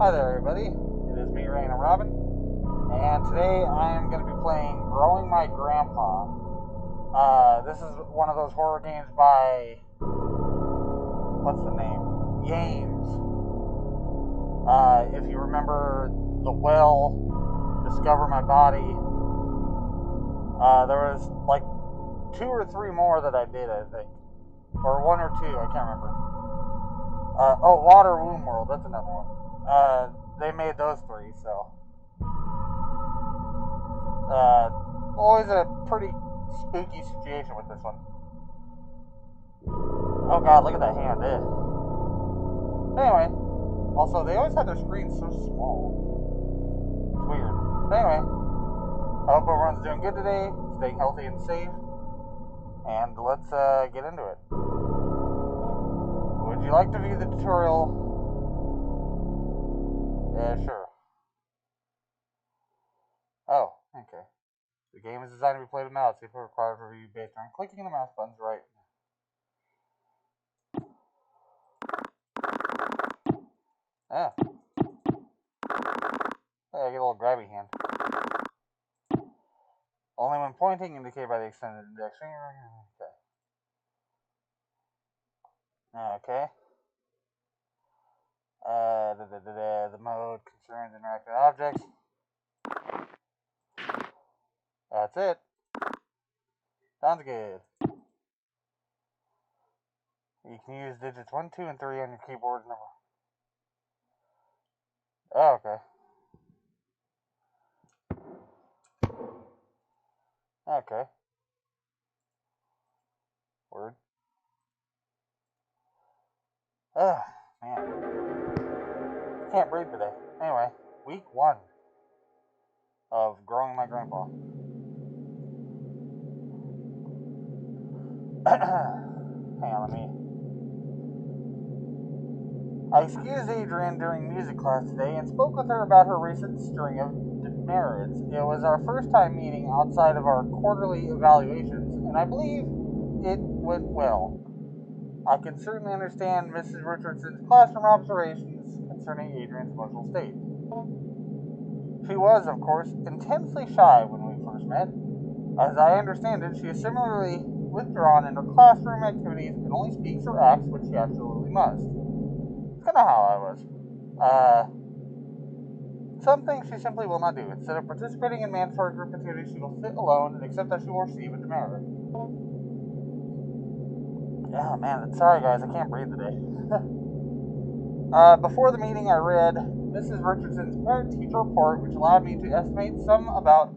Hi there, everybody. It is me, Rain and Robin, and today I am going to be playing Growing My Grandpa. This is one of those horror games by, what's the name? Games. If you remember The Well, Discover My Body, there was like 2 or 3 more that I did, I think. Or 1 or 2, I can't remember. Water Womb World, that's another one. They made those 3, so. Always a pretty spooky situation with this one. Oh god, look at that hand, Anyway, also, they always have their screens so small. It's weird. But anyway, I hope everyone's doing good today, staying healthy and safe, and let's get into it. Would you like to view the tutorial? Yeah, sure. Oh, okay. The game is designed to be played with mouse. People are required to review based on clicking the mouse buttons right. Ah. Hey, I get a little grabby hand. Only when pointing, indicated by the extended index finger. Okay. The mode concerns interactive objects. That's it. Sounds good. You can use digits 1, 2, and 3 on your keyboard. Oh, okay. Okay. Word. Ugh, man. Can't breathe today. Anyway, week 1 of Growing My Grandpa. Hang on, I excused Adrian during music class today and spoke with her about her recent string of demerits. It was our first time meeting outside of our quarterly evaluations, and I believe it went well. I can certainly understand Mrs. Richardson's classroom observations concerning Adrian's emotional state. She was, of course, intensely shy when we first met. As I understand it, she is similarly withdrawn in her classroom activities and only speaks or acts when she absolutely must. It's kind of how I was. Some things she simply will not do. Instead of participating in mandatory group activities, she will sit alone and accept that she will receive a demerit. Oh man, sorry guys, I can't breathe today. Before the meeting, I read Mrs. Richardson's parent-teacher report, which allowed me to estimate some about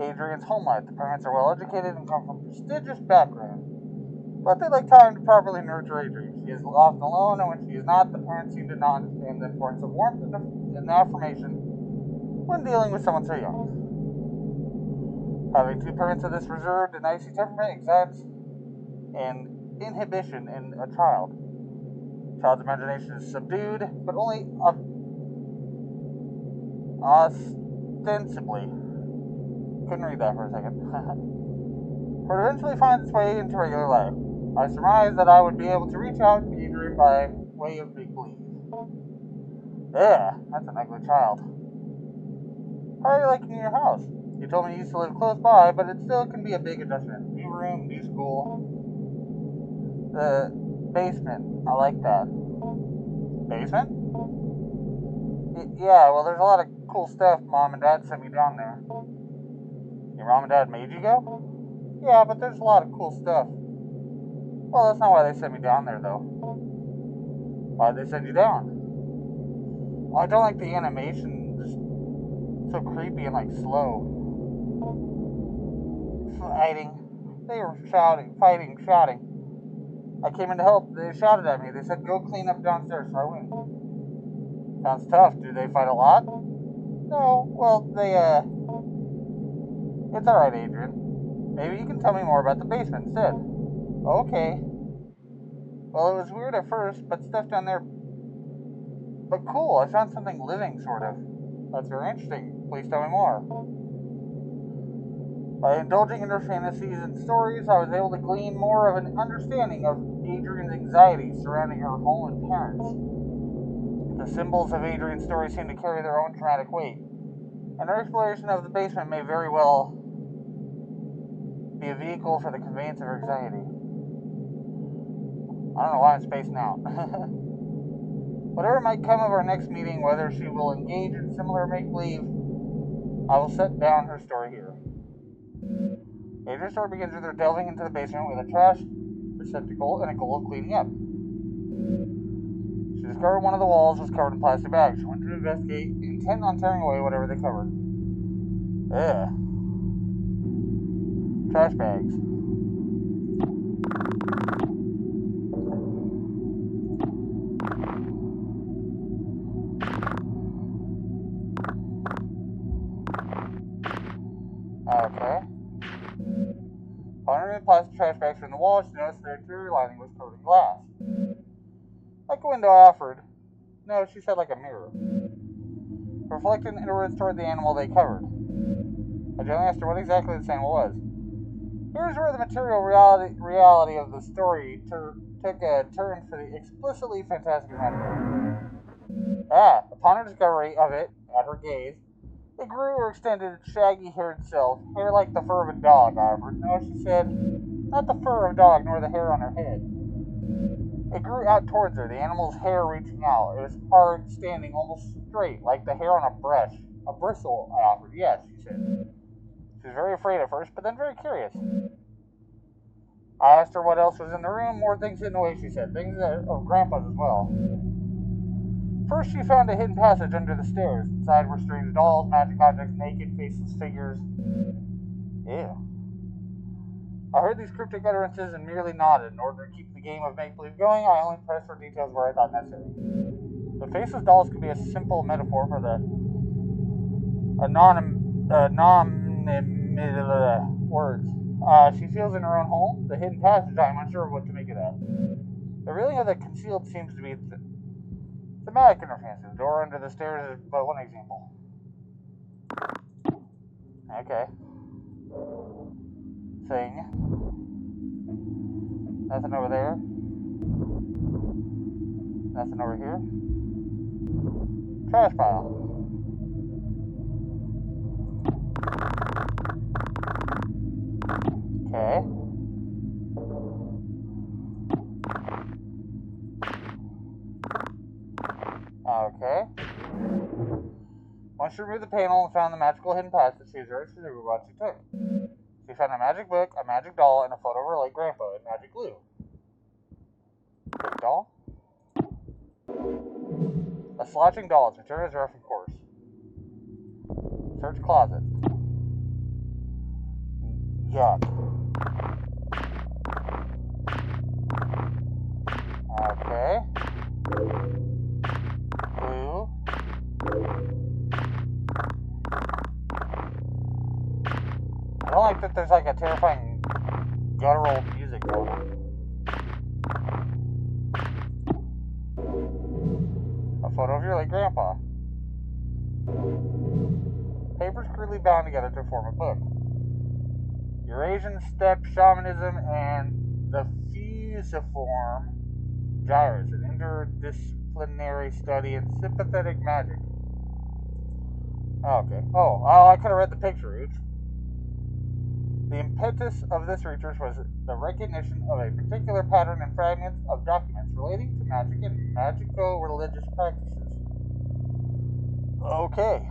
Adrian's home life. The parents are well educated and come from prestigious backgrounds, but they like time to properly nurture Adrian. She is often alone, and when she is not, the parents seem to not understand the importance of warmth and affirmation when dealing with someone so young. Having 2 parents of this reserved and icy temperament excites and inhibition in a child. Child's imagination is subdued, but only ostensibly. Couldn't read that for a second. For it eventually finds its way into regular life. I surmised that I would be able to reach out to Adrian by way of make-believe. Yeah, that's an ugly child. How are you liking your house? You told me you used to live close by, but it still can be a big adjustment. New room, new school. The basement, I like that. Basement? Yeah, well, there's a lot of cool stuff Mom and Dad sent me down there. Your mom and dad made you go? Yeah, but there's a lot of cool stuff. Well, that's not why they sent me down there, though. Why'd they send you down? Well, I don't like the animation. Just so creepy and, like, slow. Fighting. They were shouting. I came in to help. They shouted at me. They said, go clean up downstairs, so I went. Sounds tough. Do they fight a lot? No. Well, it's alright, Adrian. Maybe you can tell me more about the basement instead. Okay. Well, it was weird at first, but stuff down there. But cool, I found something living, sort of. That's very interesting. Please tell me more. By indulging in her fantasies and stories, I was able to glean more of an understanding of Adrian's anxieties surrounding her home and parents. The symbols of Adrian's story seem to carry their own dramatic weight, and our exploration of the basement may very well be a vehicle for the conveyance of her anxiety. I don't know why I'm spacing out. Whatever might come of our next meeting, whether she will engage in similar make-believe, I will set down her story here. Adrian's story begins with her delving into the basement with a trash receptacle and a goal of cleaning up. She discovered one of the walls was covered in plastic bags. She went to investigate, intent on tearing away whatever they covered. Ugh. Trash bags. Okay. Upon removing plastic trash bags from the wall, she noticed their interior lining was covered in glass. Like a window, I offered. No, she said like a mirror. Reflecting inwards toward the animal they covered. I gently asked her what exactly this animal was. Here's where the material reality of the story took a turn for the explicitly fantastic and magical. Upon her discovery of it, at her gaze, it grew or extended its shaggy-haired self, hair like the fur of a dog, I offered. No, she said, not the fur of a dog, nor the hair on her head. It grew out towards her, the animal's hair reaching out. It was hard, standing, almost straight, like the hair on a brush. A bristle, I offered. Yes, she said. She was very afraid at first, but then very curious. I asked her what else was in the room. More things hidden away, she said. Things of Grandpa's as well. First, she found a hidden passage under the stairs. Inside were strange dolls, magic objects, naked, faceless figures. Ew. I heard these cryptic utterances and merely nodded. In order to keep the game of make-believe going, I only pressed for details where I thought necessary. The faceless dolls could be a simple metaphor for the words. She feels in her own home. The hidden passage, I am unsure of what to make of that. The reeling of the concealed seems to be thematic interference. The door under the stairs is but one example. Okay. Thing. Nothing over there. Nothing over here. Trash pile. Okay. Okay. Once she removed the panel and found the magical hidden passage, she was ready for the robot she took. She found a magic book, a magic doll, and a photo of her late grandpa in magic glue. Big doll. A slouching doll. Its material is rough and coarse. Search closet. Yuck. Okay. Glue. I don't like that there's like a terrifying guttural music going on. A photo of your late grandpa. Papers crudely bound together to form a book. Eurasian steppe shamanism and the fusiform gyrus, an interdisciplinary study in sympathetic magic. Okay. Oh, I could have read the picture. Oops. The impetus of this research was the recognition of a particular pattern in fragments of documents relating to magic and magico-religious practices. Okay.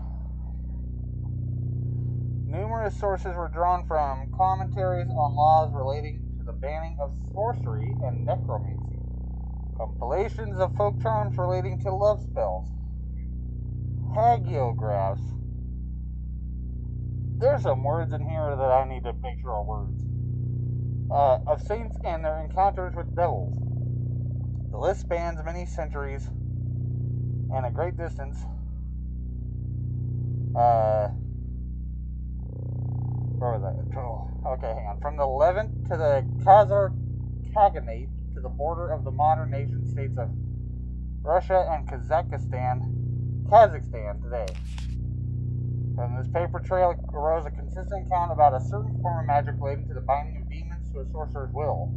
Numerous sources were drawn from commentaries on laws relating to the banning of sorcery and necromancy, compilations of folk charms relating to love spells, hagiographs. There's some words in here that I need to make sure are words. Of saints and their encounters with devils. The list spans many centuries and a great distance. Where was that? Oh, okay, hang on. From the Levant to the Khazar Khaganate to the border of the modern nation states of Russia and Kazakhstan today. From this paper trail arose a consistent account about a certain form of magic relating to the binding of demons to a sorcerer's will.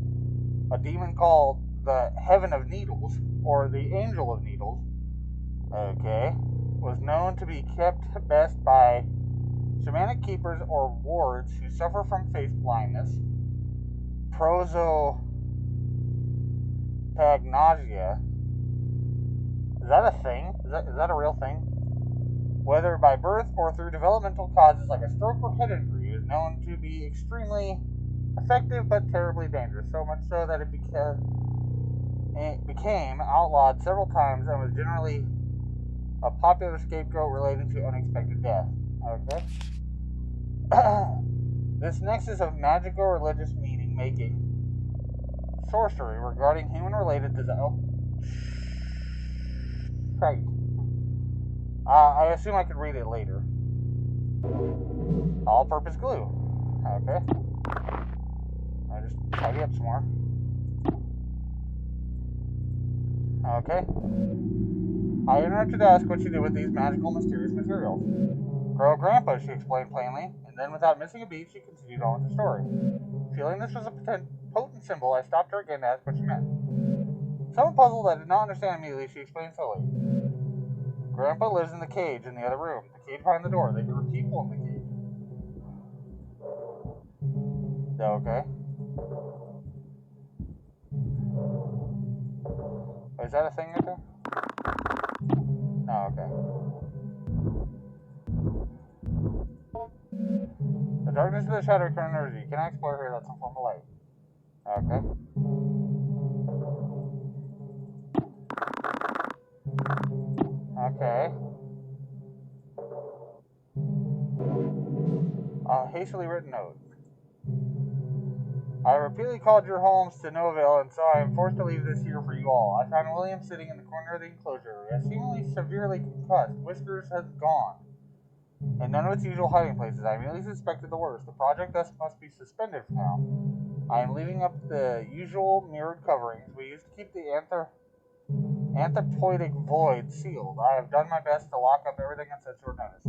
A demon called the Heaven of Needles, or the Angel of Needles, Okay. Was known to be kept best by shamanic keepers or wards who suffer from face blindness, prosopagnosia. Is that a thing? Is that a real thing? Whether by birth or through developmental causes like a stroke or head injury, is known to be extremely effective but terribly dangerous, so much so that it became outlawed several times and was generally a popular scapegoat relating to unexpected death. Okay. This nexus of magical religious meaning making sorcery regarding human related disease. Right. I assume I could read it later. All purpose glue. Okay. I just tidy up some more. Okay. I interrupted to ask what she did with these magical, mysterious materials. Grow Grandpa, she explained plainly, and then without missing a beat, she continued on with the story. Feeling this was a potent symbol, I stopped her again to ask what she meant. Somewhat puzzled, I did not understand immediately, she explained fully. Grandpa lives in the cage in the other room. The cage behind the door. There were people in the cage. Okay. Is that a thing right there? Oh, okay. The darkness of the shadow current energy. Can I explore here? That's some form of light. Okay. Okay. A hastily written note. I repeatedly called your homes to no avail, and so I am forced to leave this here for you all. I found William sitting in the corner of the enclosure area, seemingly severely concussed. Whiskers has gone, and none of its usual hiding places. I immediately suspected the worst. The project thus must be suspended for now. I am leaving up the usual mirrored coverings we used to keep the anthropoidic void sealed. I have done my best to lock up everything on such short notice.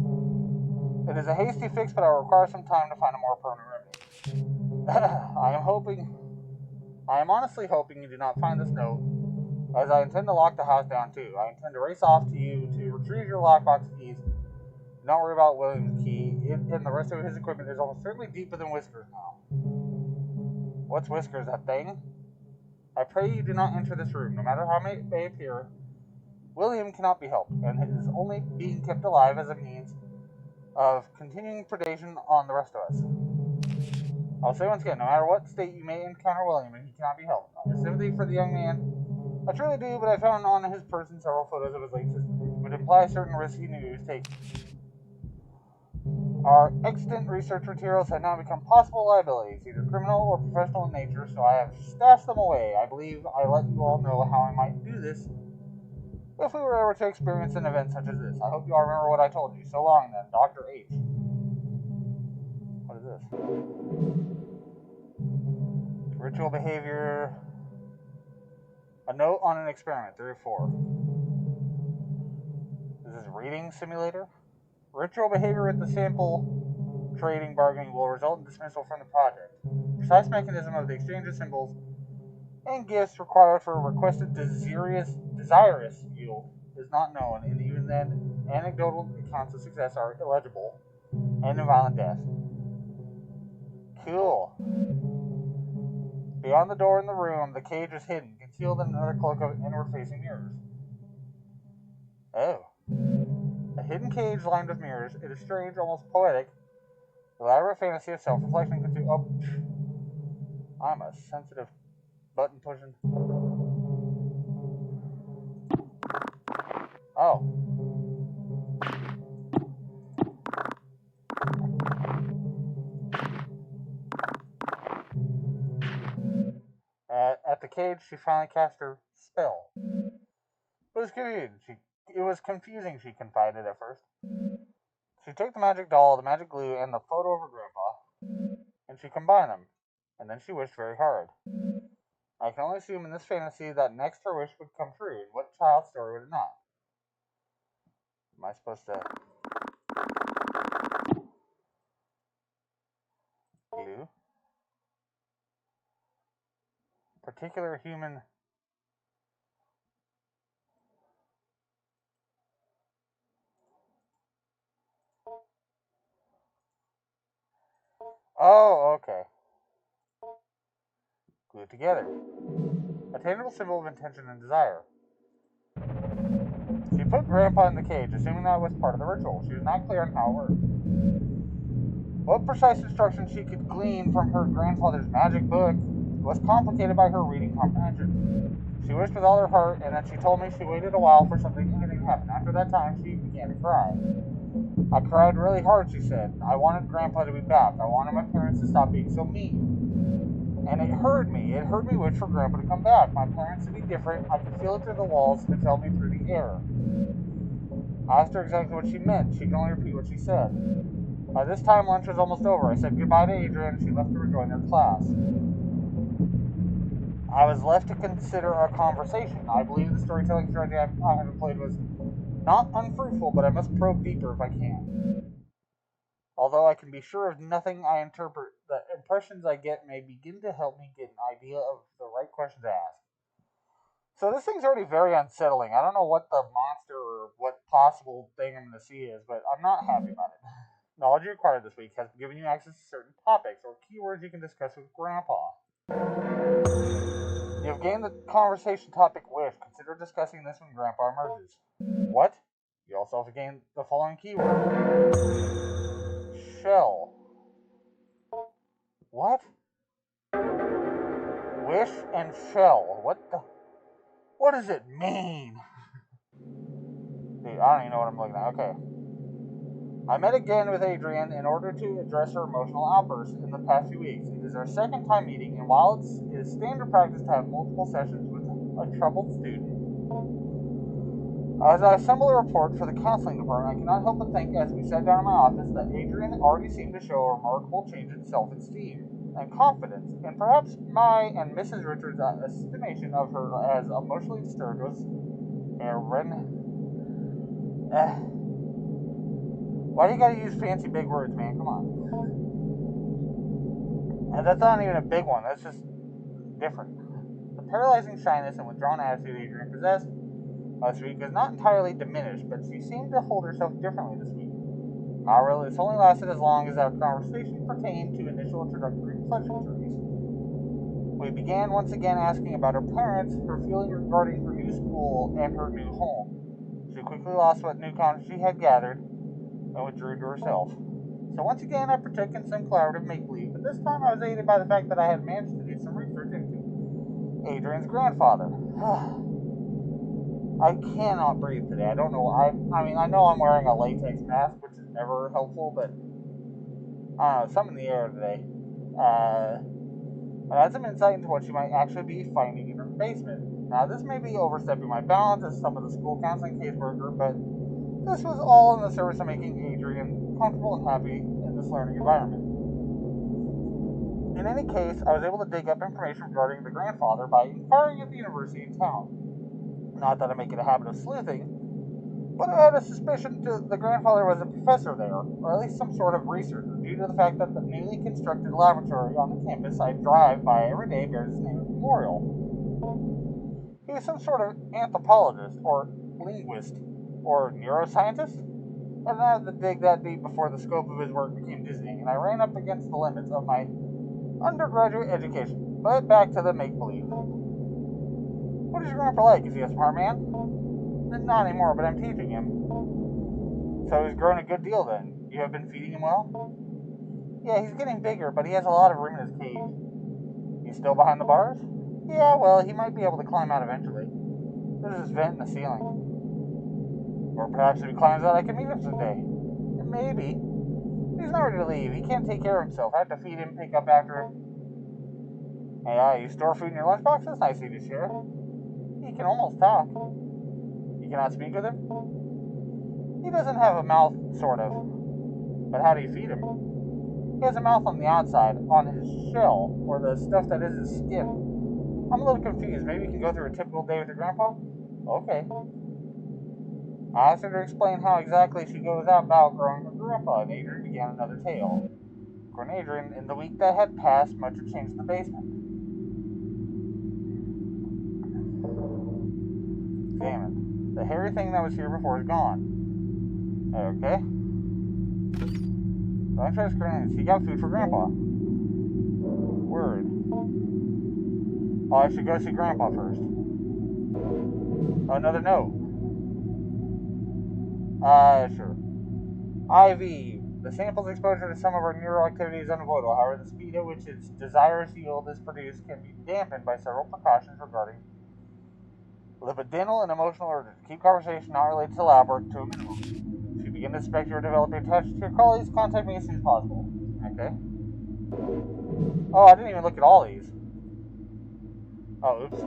It is a hasty fix, but I will require some time to find a more permanent remedy. I am honestly hoping you do not find this note, as I intend to lock the house down too. I intend to race off to you to retrieve your lockbox keys. Do not worry about William's key. And the rest of his equipment is almost certainly deeper than Whiskers now. What's Whiskers, that thing? I pray you do not enter this room, no matter how it may appear. William cannot be helped, and is only being kept alive as a means of continuing predation on the rest of us. I'll say once again, no matter what state you may encounter William, and he cannot be helped. I have sympathy for the young man. I truly do, but I found on his person several photos of his late sister, which would imply certain risks he knew he was taking. Our extant research materials have now become possible liabilities, either criminal or professional in nature, so I have stashed them away. I believe I let you all know how I might do this if we were ever to experience an event such as this. I hope you all remember what I told you. So long then, Dr. H. What is this? Ritual behavior. A note on an experiment, 3 or 4. Is this reading simulator? Ritual behavior with the sample trading bargaining will result in dismissal from the project. Precise mechanism of the exchange of symbols and gifts required for a requested desirous yield is not known, and even then, anecdotal accounts of success are illegible and in violent death. Cool. Beyond the door in the room, the cage is hidden, concealed in another cloak of inward-facing mirrors. Oh. A hidden cage lined with mirrors. It is strange, almost poetic, elaborate fantasy of self-reflection. Oh, I'm a sensitive button-pushing. Oh. At the cage, she finally cast her spell. It was confusing, she confided at first. She took the magic doll, the magic glue, and the photo of her grandpa, and she combined them, and then she wished very hard. I can only assume in this fantasy that next her wish would come true. In what child's story would it not? Am I supposed to glue? Particular human. Oh, okay. Glued together. A tangible symbol of intention and desire. She put Grandpa in the cage, assuming that was part of the ritual. She was not clear on how it worked. What precise instructions she could glean from her grandfather's magic book was complicated by her reading comprehension. She wished with all her heart, and then she told me she waited a while for anything to happen. After that time, she began to cry. I cried really hard, she said. I wanted Grandpa to be back. I wanted my parents to stop being so mean. And it hurt me. It hurt me wish for Grandpa to come back. My parents to be different. I could feel it through the walls, and it felt me through the air. I asked her exactly what she meant. She could only repeat what she said. By this time, lunch was almost over. I said goodbye to Adrian, and she left to rejoin her class. I was left to consider our conversation. I believe the storytelling strategy I have employed was not unfruitful, but I must probe deeper if I can. Although I can be sure of nothing I interpret, the impressions I get may begin to help me get an idea of the right question to ask. So this thing's already very unsettling. I don't know what the monster or what possible thing I'm going to see is, but I'm not happy about it. Knowledge you acquired this week has given you access to certain topics or keywords you can discuss with Grandpa. You have gained the conversation topic wish. Consider discussing this when Grandpa emerges. What? You also have gained the following keyword. Shell. What? Wish and shell. What does it mean? Dude, I don't even know what I'm looking at. Okay. I met again with Adrienne in order to address her emotional outbursts in the past few weeks. It is our second time meeting, and while it is standard practice to have multiple sessions with a troubled student, as I assemble a report for the counseling department, I cannot help but think, as we sat down in my office, that Adrienne already seemed to show a remarkable change in self-esteem and confidence, and perhaps my and Mrs. Richards' estimation of her as emotionally disturbed was why do you gotta use fancy big words, man? Come on. And that's not even a big one. That's just different. The paralyzing shyness and withdrawn attitude Adrienne possessed last week is not entirely diminished, but she seemed to hold herself differently this week. However, this only lasted as long as our conversation pertained to initial introductory pleasantries. We began once again asking about her parents, her feeling regarding her new school, and her new home. She quickly lost what new confidence she had gathered and withdrew to herself. So once again, I partook in some collaborative make-believe, but this time I was aided by the fact that I had managed to do some research into Adrienne's grandfather. I cannot breathe today. I don't know. I mean, I know I'm wearing a latex mask, which is never helpful, but I don't know, something in the air today. I had some insight into what she might actually be finding in her basement. Now, this may be overstepping my bounds as some of the school counseling caseworker, but this was all in the service of making Adrienne comfortable and happy in this learning environment. In any case, I was able to dig up information regarding the grandfather by inquiring at the university in town. Not that I make it a habit of sleuthing, but I had a suspicion that the grandfather was a professor there, or at least some sort of researcher, due to the fact that the newly constructed laboratory on the campus I drive by every day bears his name as memorial. He was some sort of anthropologist, or linguist, or neuroscientist. I didn't have to dig that deep before the scope of his work became dizzying, and I ran up against the limits of my undergraduate education. But back to the make-believe. What is your grandpa like? Is he a smart man? Not anymore, but I'm teaching him. So he's grown a good deal then. You have been feeding him well? Yeah, he's getting bigger, but he has a lot of room in his cage. He's still behind the bars? Yeah, well, he might be able to climb out eventually. There's this vent in the ceiling. Or perhaps if he climbs out, I can meet him someday. Maybe. He's not ready to leave. He can't take care of himself. I have to feed him, pick up after him. Hey, you store food in your lunchbox? That's nice of you to share. He can almost talk. You cannot speak with him? He doesn't have a mouth, sort of. But how do you feed him? He has a mouth on the outside, on his shell, or the stuff that is his skin. I'm a little confused. Maybe you can go through a typical day with your grandpa? Okay. I asked her to explain how exactly she goes about growing her grandpa, and Adrienne began another tale. For Adrienne, in the week that had passed, much had changed in the basement. Damn it. The hairy thing that was here before is gone. Okay. Don't try to scream and seek out food for Grandpa. Word. Oh, I should go see Grandpa first. Oh, another note. Sure. IV. The sample's exposure to some of our neural activity is unavoidable. However, the speed at which its desirous yield is produced can be dampened by several precautions regarding libidinal and emotional urges. Keep conversation not related to lab work to a minimum. If you begin to suspect you are developing attachment to your colleagues, contact me as soon as possible. Okay. Oh, I didn't even look at all these. Oh, oops.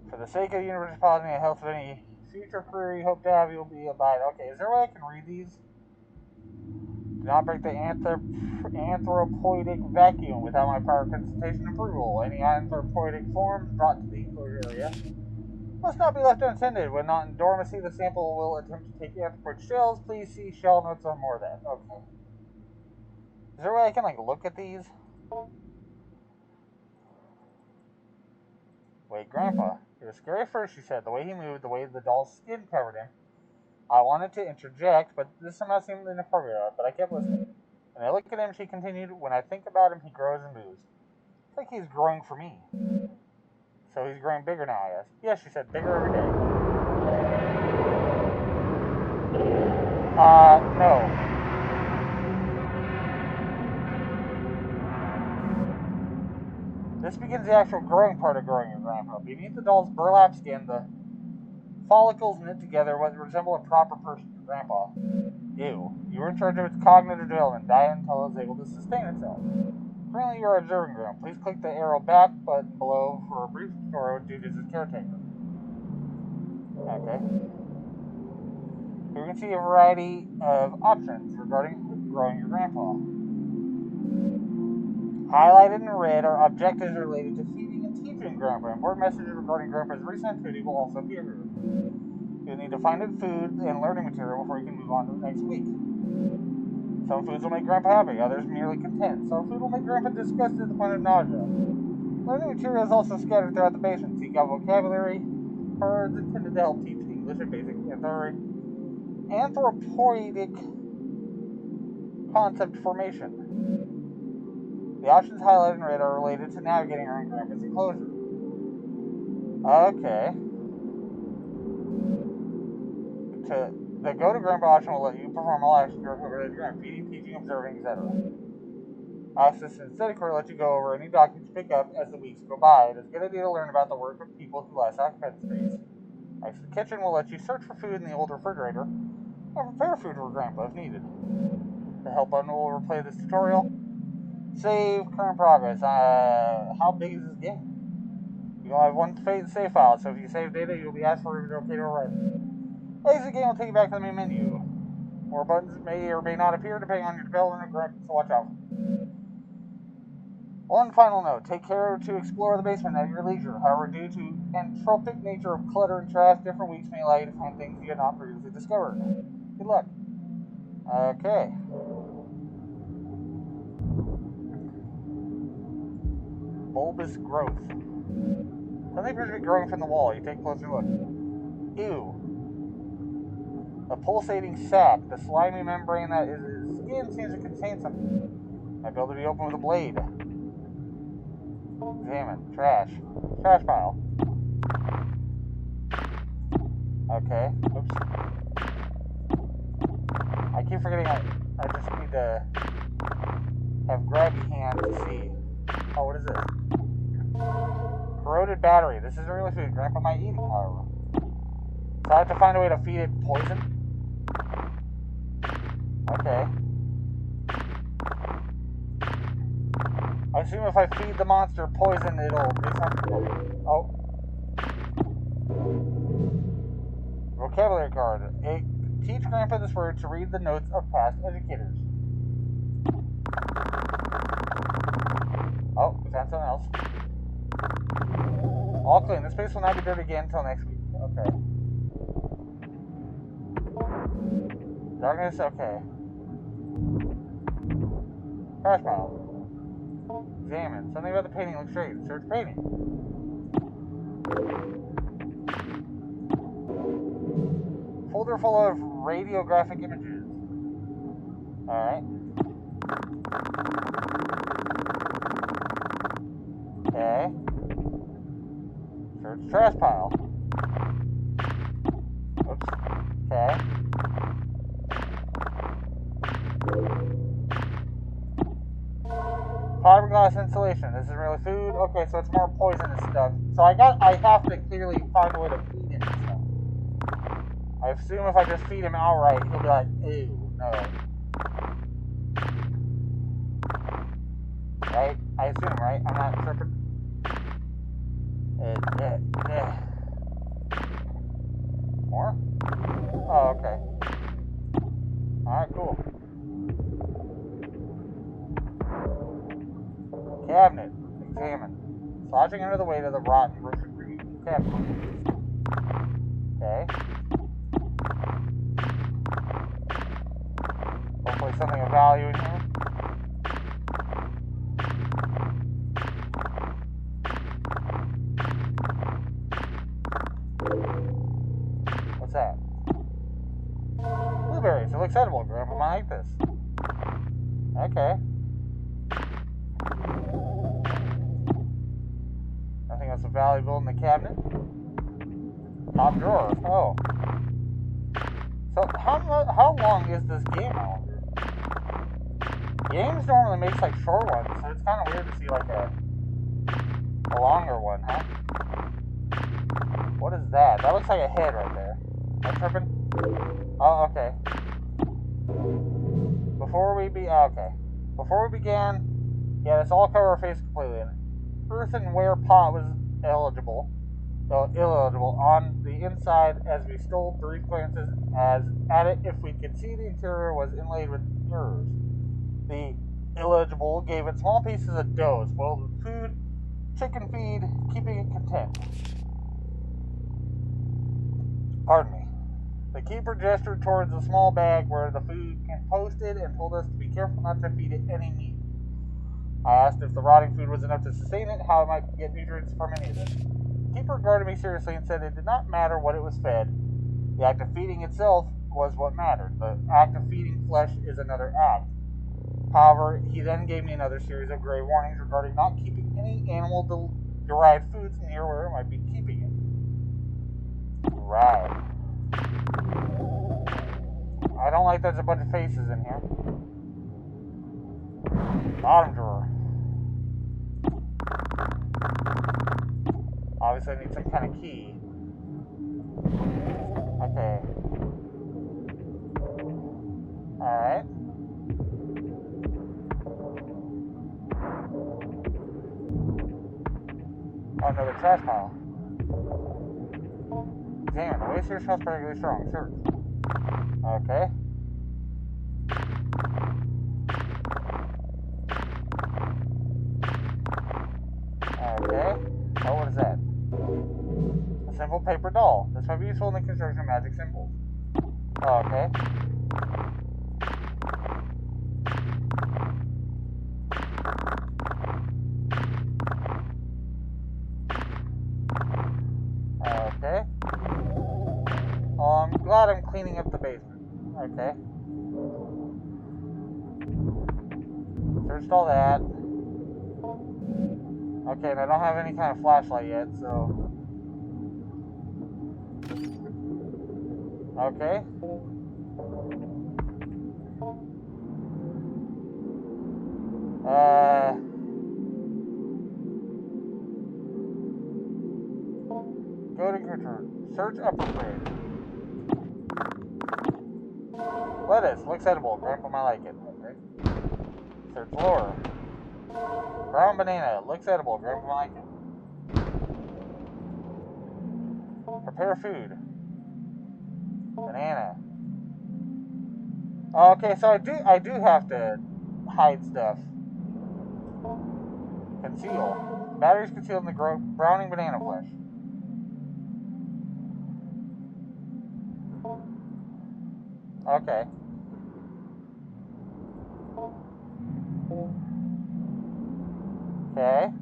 For the sake of the universe, positive and health of any future career you hope to have, you'll be abide. Okay, is there a way I can read these? Do not break the anthropoidic vacuum without my prior consultation and approval. Any anthropoidic forms brought to the enclosure area must not be left unattended. When not in dormancy, the sample will attempt to take anthropoid shells. Please see shell notes on more of that. Okay. Is there a way I can, look at these? Wait, Grandpa. It was scary at first, she said. The way he moved, the way the doll's skin covered him. I wanted to interject, but this somehow seemed inappropriate, but I kept listening. When I look at him, she continued, when I think about him, he grows and moves. It's like he's growing for me. So he's growing bigger now, I guess. Yes, she said, bigger every day. No. This begins the actual growing part of growing your grandpa. Beneath the doll's burlap skin, the follicles knit together what resemble a proper person, your grandpa. Ew. You were in charge of its cognitive development, diet until it was able to sustain itself. Currently, you are observing ground. Please click the arrow back button below for a brief tutorial with duties as caretaker. Okay. Here you can see a variety of options regarding growing your grandpa. Highlighted in red are objectives related to feeding and teaching grandpa. Important messages regarding grandpa's recent activity will also appear here. You'll need to find food and learning material before you can move on to the next week. Some foods will make grandpa happy, others merely content. Some food will make grandpa disgusted to the point of nausea. Learning material is also scattered throughout the basement. Seek out vocabulary cards intended to help teach English and basic anthropoidic concept formation. The options highlighted in red are related to navigating around grandpa's enclosure. Okay. The go to grandpa option will let you perform all actions related to grandpa, feeding, teaching, observing, etc. Access synthetic will let you go over any documents you pick up as the weeks go by. It is a good idea to learn about the work of people who less occupy space. Access the kitchen will let you search for food in the old refrigerator and prepare food for grandpa if needed. The help button will replay this tutorial. Save current progress. How big is this game? You only have one save file, so if you save data, you'll be asked for a okay to overwrite. Exit game will take you back to the main menu. More buttons may or may not appear depending on your development of grandpa, so watch out. One final note. Take care to explore the basement at your leisure. However, due to entropic nature of clutter and trash, different weeks may allow you to find things you had not previously discovered. Good luck. Okay. Bulbous growth. Something appears to be growing from the wall. You take a closer look. Ew. A pulsating sac. The slimy membrane that is his skin seems to contain something. Might be able to be opened with a blade. Examine. Trash. Trash pile. Okay. Oops. I keep forgetting I just need to have grabby hands to see. Oh, what is this? Corroded battery. This isn't really food Grandpa might eat, however. So I have to find a way to feed it poison? Okay. I assume if I feed the monster poison, it'll do something for me. Oh. Vocabulary card. Teach Grandpa this word to read the notes of past educators. Oh, we found something else. All clean. This space will not be dirty again until next week. Okay. Darkness, okay. Trash pile. Examine. Something about the painting looks straight. Search painting. Folder full of radiographic images. Alright. Okay. Search trash pile. Oops. Okay. Fiberglass insulation. This is really food. Okay, so it's more poisonous stuff. So I have to clearly find a way to feed him stuff. I assume if I just feed him outright, he'll be like, ew, no. Right? I assume, right? I'm not tripping. More? Oh, okay. Alright, cool. Cabinet. Examine. Slouching under the weight of the rotten refrigerated cabinet. Okay. Hopefully something of value in here. What's that? Blueberries. It looks edible. Grandpa might like this. Okay. Nothing else of valuable in the cabinet. Top drawer. Oh. So how long is this game, I wonder? Games normally makes like short ones, so it's kind of weird to see like a longer one, huh? What is that? That looks like a head right there. Am I tripping? Oh, okay. Before we began, yeah, this all cover our face completely in. Earthenware pot was illegible on the inside as we stole brief glances at it if we could see the interior was inlaid with mirrors. The illegible gave it small pieces of dough, spoiled with food, chicken feed, keeping it content. Pardon me. The keeper gestured towards a small bag where the food posted and told us to be careful not to feed it any meat. I asked if the rotting food was enough to sustain it, how it might get nutrients from any of it. The keeper regarded me seriously and said it did not matter what it was fed. The act of feeding itself was what mattered. The act of feeding flesh is another act. However, he then gave me another series of grave warnings regarding not keeping any animal-derived foods near where it might be keeping it. Right. I don't like there's a bunch of faces in here. Bottom drawer. Obviously I need some kind of key. Okay. Alright. Oh, another trash pile. Damn, the waste here smells particularly strong. Sure. Okay. Okay. Oh, what is that? A simple paper doll. This might be useful in the construction of magic symbols. Oh, okay. Okay. Oh, I'm glad I'm cleaning up the basement. Okay. Searched all that. Okay, and I don't have any kind of flashlight yet, so... Okay. Go to Gertrude. Search upper fridge. Lettuce. Looks edible. Grandpa might like it. Okay. Search lower. Brown banana. Looks edible. Grandpa might like it. Prepare food. Banana. Okay, so I do have to hide stuff. Conceal. Batteries concealed in the browning banana flesh. Okay. Okay.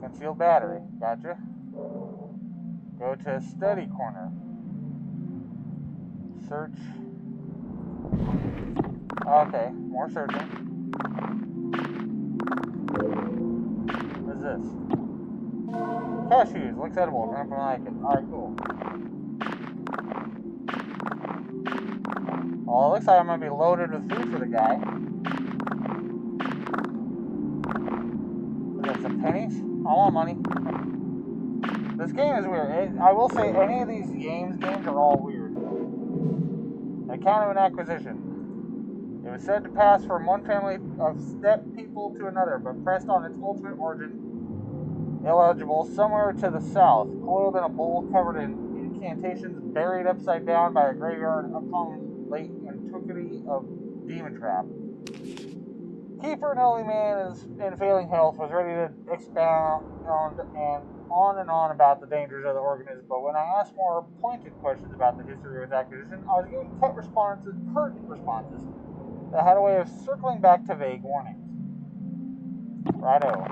Concealed battery. Gotcha. Go to study corner. Search. Okay, more searching. What is this? Cashews, looks edible. Grandpa like it. Alright, cool. Well, it looks like I'm gonna be loaded with food for the guy. Is that some pennies? I want money. This game is weird. I will say, any of these games are all weird. Account of an acquisition. It was said to pass from one family of steppe people to another, but pressed on its ultimate origin, illegible, somewhere to the south, coiled in a bowl covered in incantations, buried upside down by a graveyard, upon late antiquity of demon trap. Keeper, an elderly man is in failing health, was ready to expound and on about the dangers of the organism, but when I asked more pointed questions about the history of its acquisition, I was given curt responses that had a way of circling back to vague warnings. Righto.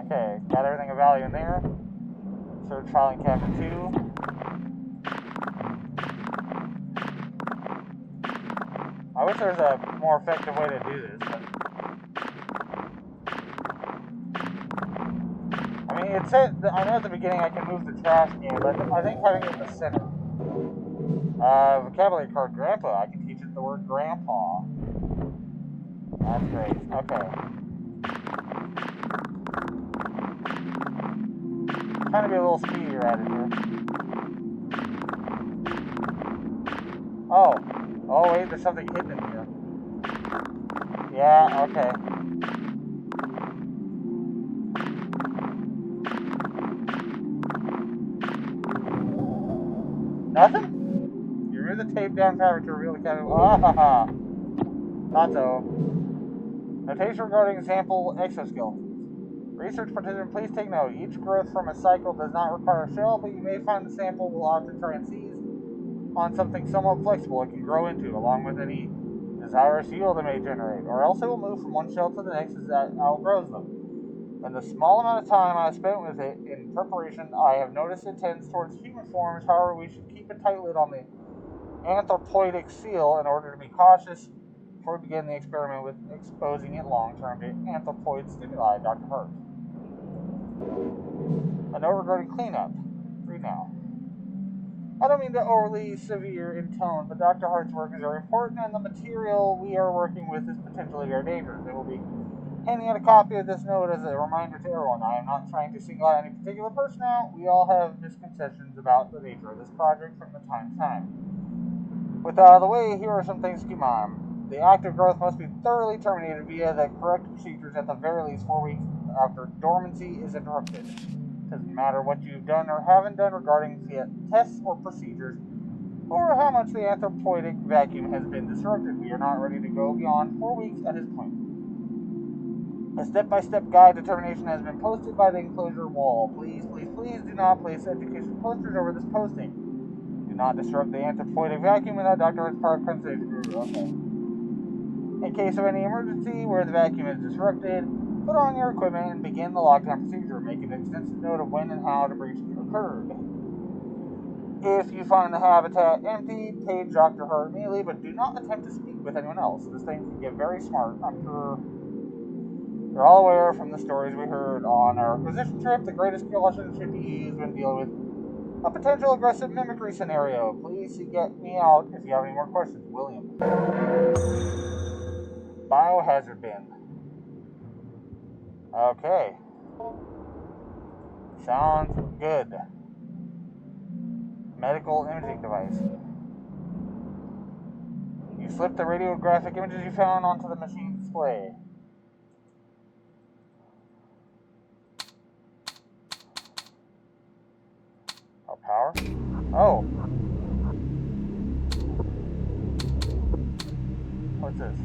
Okay, got everything of value in there. Search filing cabinet 2. I wish there was a more effective way to do this, but I mean, it said, I know at the beginning I can move the trash can, but I think having it in the center. Vocabulary card, grandpa. I can teach it the word grandpa. That's great. Okay. Trying to be a little speedier at it here. Oh. Oh, wait, there's something hidden in here. Yeah, okay. Nothing? You remove the tape down fabric to reveal the cabinet. Ah ha ha. Not so. Notation regarding sample exoskeletons. Research participant, please take note. Each growth from a cycle does not require a shell, but you may find the sample will often try and seize on something somewhat flexible it can grow into, along with any desirous yield it may generate, or else it will move from one shell to the next as that outgrows them. In the small amount of time I have spent with it in preparation, I have noticed it tends towards human forms. However, we should keep a tight lid on the anthropoidic seal in order to be cautious before we begin the experiment with exposing it long-term to anthropoid stimuli. Dr. Hurt. A note regarding cleanup. Read now. I don't mean to overly severe in tone, but Dr. Hart's work is very important, and the material we are working with is potentially very dangerous. It will be handing out a copy of this note as a reminder to everyone. I am not trying to single out any particular person out. We all have misconceptions about the nature of this project from time to time. With that out of the way, here are some things to keep in mind. The active growth must be thoroughly terminated via the correct procedures at the very least 4 weeks after dormancy is interrupted. It doesn't matter what you've done or haven't done regarding tests or procedures, or how much the anthropoidic vacuum has been disrupted. We are not ready to go beyond 4 weeks at this point. A step-by-step guide to termination has been posted by the enclosure wall. Please, please, please do not place education posters over this posting. Do not disrupt the anthropoidic vacuum without Dr. Hart's prior consent. Okay. In case of any emergency where the vacuum is disrupted, put on your equipment and begin the lockdown procedure. Make an extensive note of when and how the breach occurred. If you find the habitat empty, page Dr. Hurt immediately, but do not attempt to speak with anyone else. This thing can get very smart. I'm sure you're all aware from the stories we heard on our acquisition trip. The greatest caution should be used when dealing with a potential aggressive mimicry scenario. Please get me out if you have any more questions. William. Biohazard bin. Okay. Sounds good. Medical imaging device. You slip the radiographic images you found onto the machine display. Oh, power? Oh. What's this?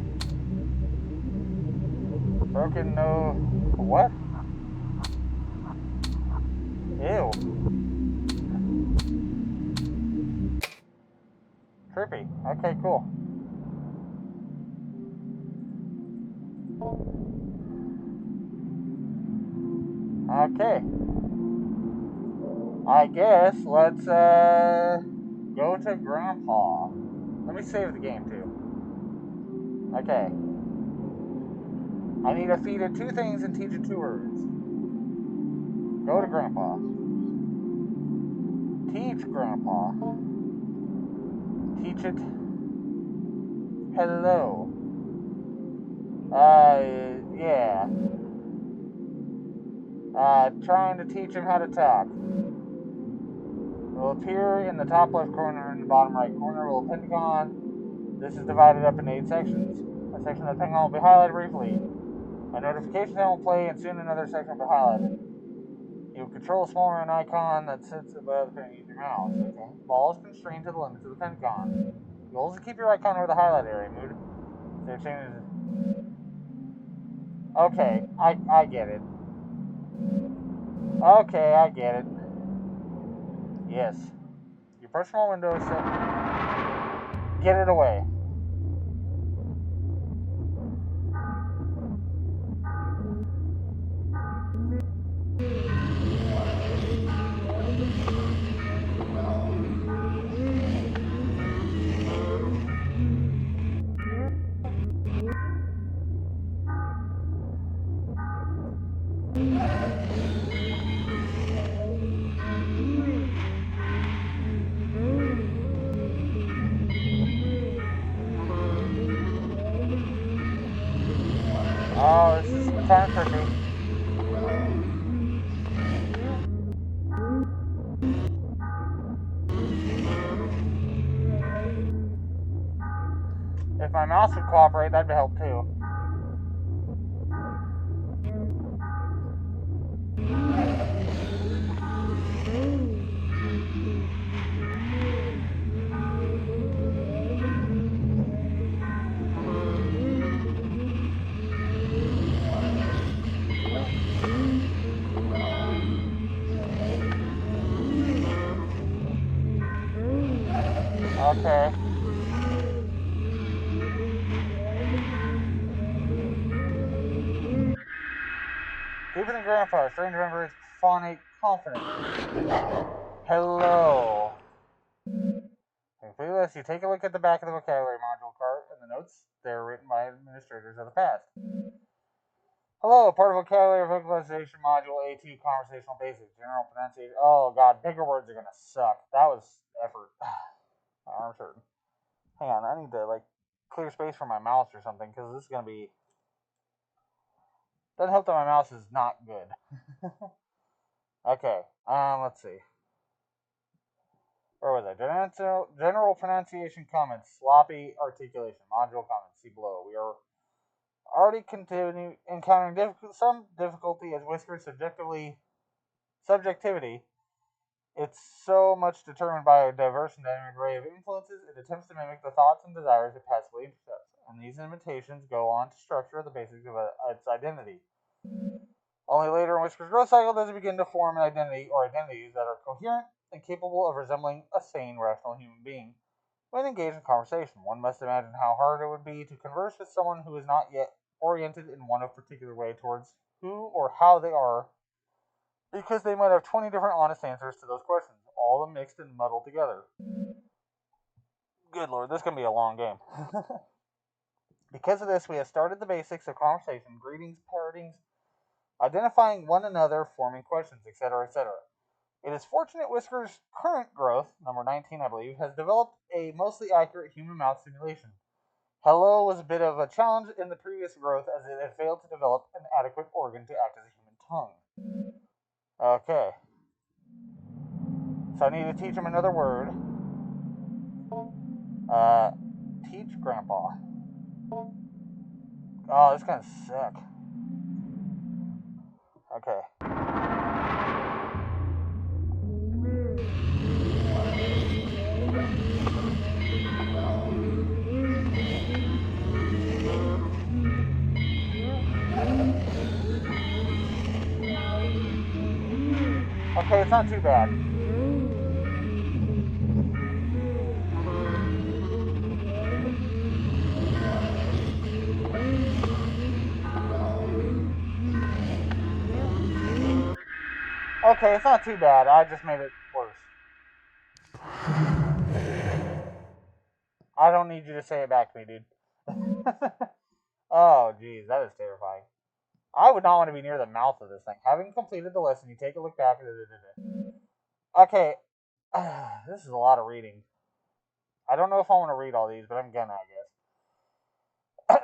Broken no... What? Ew. Trippy. Okay, cool. Okay. I guess let's go to Grandpa. Let me save the game too. Okay. I need to feed it 2 things and teach it 2 words. Go to Grandpa. Teach Grandpa. Teach it hello. Yeah. Trying to teach him how to talk. Will appear in the top left corner and the bottom right corner will pentagon. This is divided up in 8 sections. A section of the pentagon will be highlighted briefly. A notification sound will play and soon another section will be highlighted. You will control a small round icon that sits above the pentagon using your mouse. Okay. The ball is constrained to the limits of the pentagon. You also keep your icon over the highlight area. Move. So changes. Okay, I get it. Okay, I get it. Yes. Your personal window is set. Get it away. Oh, this is kind of tricky. If my mouse would cooperate, that'd help too. Okay. Keeping the Grandpa, strange member is phonic confident. Hello. Complete this, you take a look at the back of the vocabulary module card and the notes. They're written by administrators of the past. Hello, part of vocabulary vocalization module A2 conversational basics, general pronunciation. Oh god, bigger words are gonna suck. That was effort. I'm certain. Hang on, I need to like clear space for my mouse or something because this is gonna be. Doesn't help that my mouse is not good. Okay, let's see. Where was I? General pronunciation comments, sloppy articulation, module comments. See below. We are already encountering some difficulty as Whisker's subjectivity. It's so much determined by a diverse and dynamic array of influences. It attempts to mimic the thoughts and desires it passively intercepts, and these imitations go on to structure the basics of its identity. Only later in Whisker's growth cycle does it begin to form an identity or identities that are coherent and capable of resembling a sane, rational human being. When engaged in conversation, one must imagine how hard it would be to converse with someone who is not yet oriented in one particular way towards who or how they are, because they might have 20 different honest answers to those questions, all of them mixed and muddled together. Good lord, this is going to be a long game. Because of this, we have started the basics of conversation, greetings, parrotings, identifying one another, forming questions, etc., etc. It is fortunate Whisker's current growth, number 19 I believe, has developed a mostly accurate human mouth simulation. Hello was a bit of a challenge in the previous growth as it had failed to develop an adequate organ to act as a human tongue. Okay. So I need to teach him another word. Teach Grandpa. Oh, this kind of sick. Okay. Okay, it's not too bad. Okay, it's not too bad. I just made it worse. I don't need you to say it back to me, dude. Oh, geez, that is terrifying. I would not want to be near the mouth of this thing. Having completed the lesson, you take a look back. Okay, this is a lot of reading. I don't know if I want to read all these, but I'm gonna, I guess.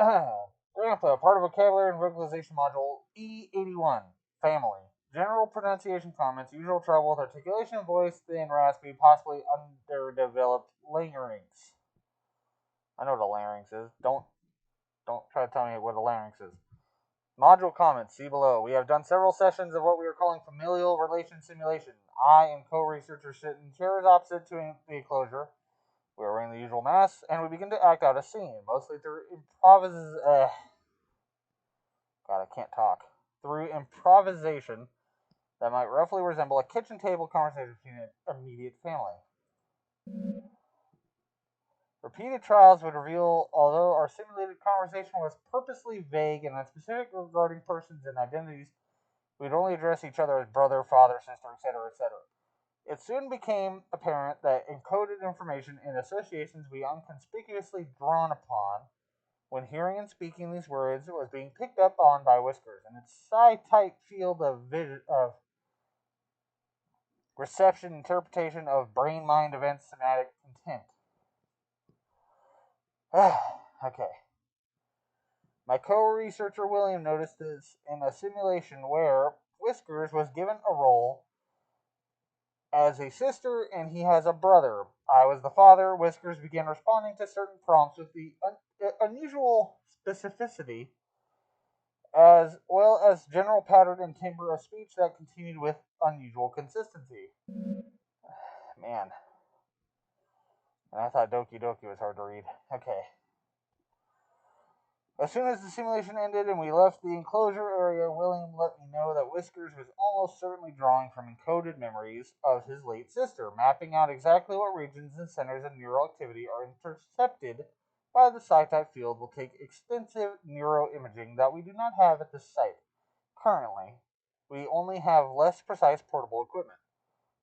Grandpa, part of vocabulary and vocalization module E81, family. General pronunciation comments, usual trouble with articulation, voice, thin, raspy, possibly underdeveloped larynx. I know what a larynx is. Don't try to tell me what a larynx is. Module comments, see below. We have done several sessions of what we are calling familial relation simulation. I and co-researchers sit in chairs opposite to the enclosure. We are wearing the usual masks, and we begin to act out a scene, mostly through God, I can't talk. Through improvisation that might roughly resemble a kitchen table conversation between an immediate family. Repeated trials would reveal, although our simulated conversation was purposely vague and unspecific regarding persons and identities, we'd only address each other as brother, father, sister, etc., etc. It soon became apparent that encoded information and associations we unconspicuously drawn upon when hearing and speaking these words was being picked up on by Whiskers, and its psi-type field of reception, interpretation of brain-mind events, somatic intent. Okay. My co-researcher William noticed this in a simulation where Whiskers was given a role as a sister and he has a brother. I was the father. Whiskers began responding to certain prompts with the unusual specificity as well as general pattern and timbre of speech that continued with unusual consistency. Man. And I thought Doki Doki was hard to read. Okay. As soon as the simulation ended and we left the enclosure area, William let me know that Whiskers was almost certainly drawing from encoded memories of his late sister, mapping out exactly what regions and centers of neural activity are intercepted by the psi-type field will take extensive neuroimaging that we do not have at this site. Currently, we only have less precise portable equipment.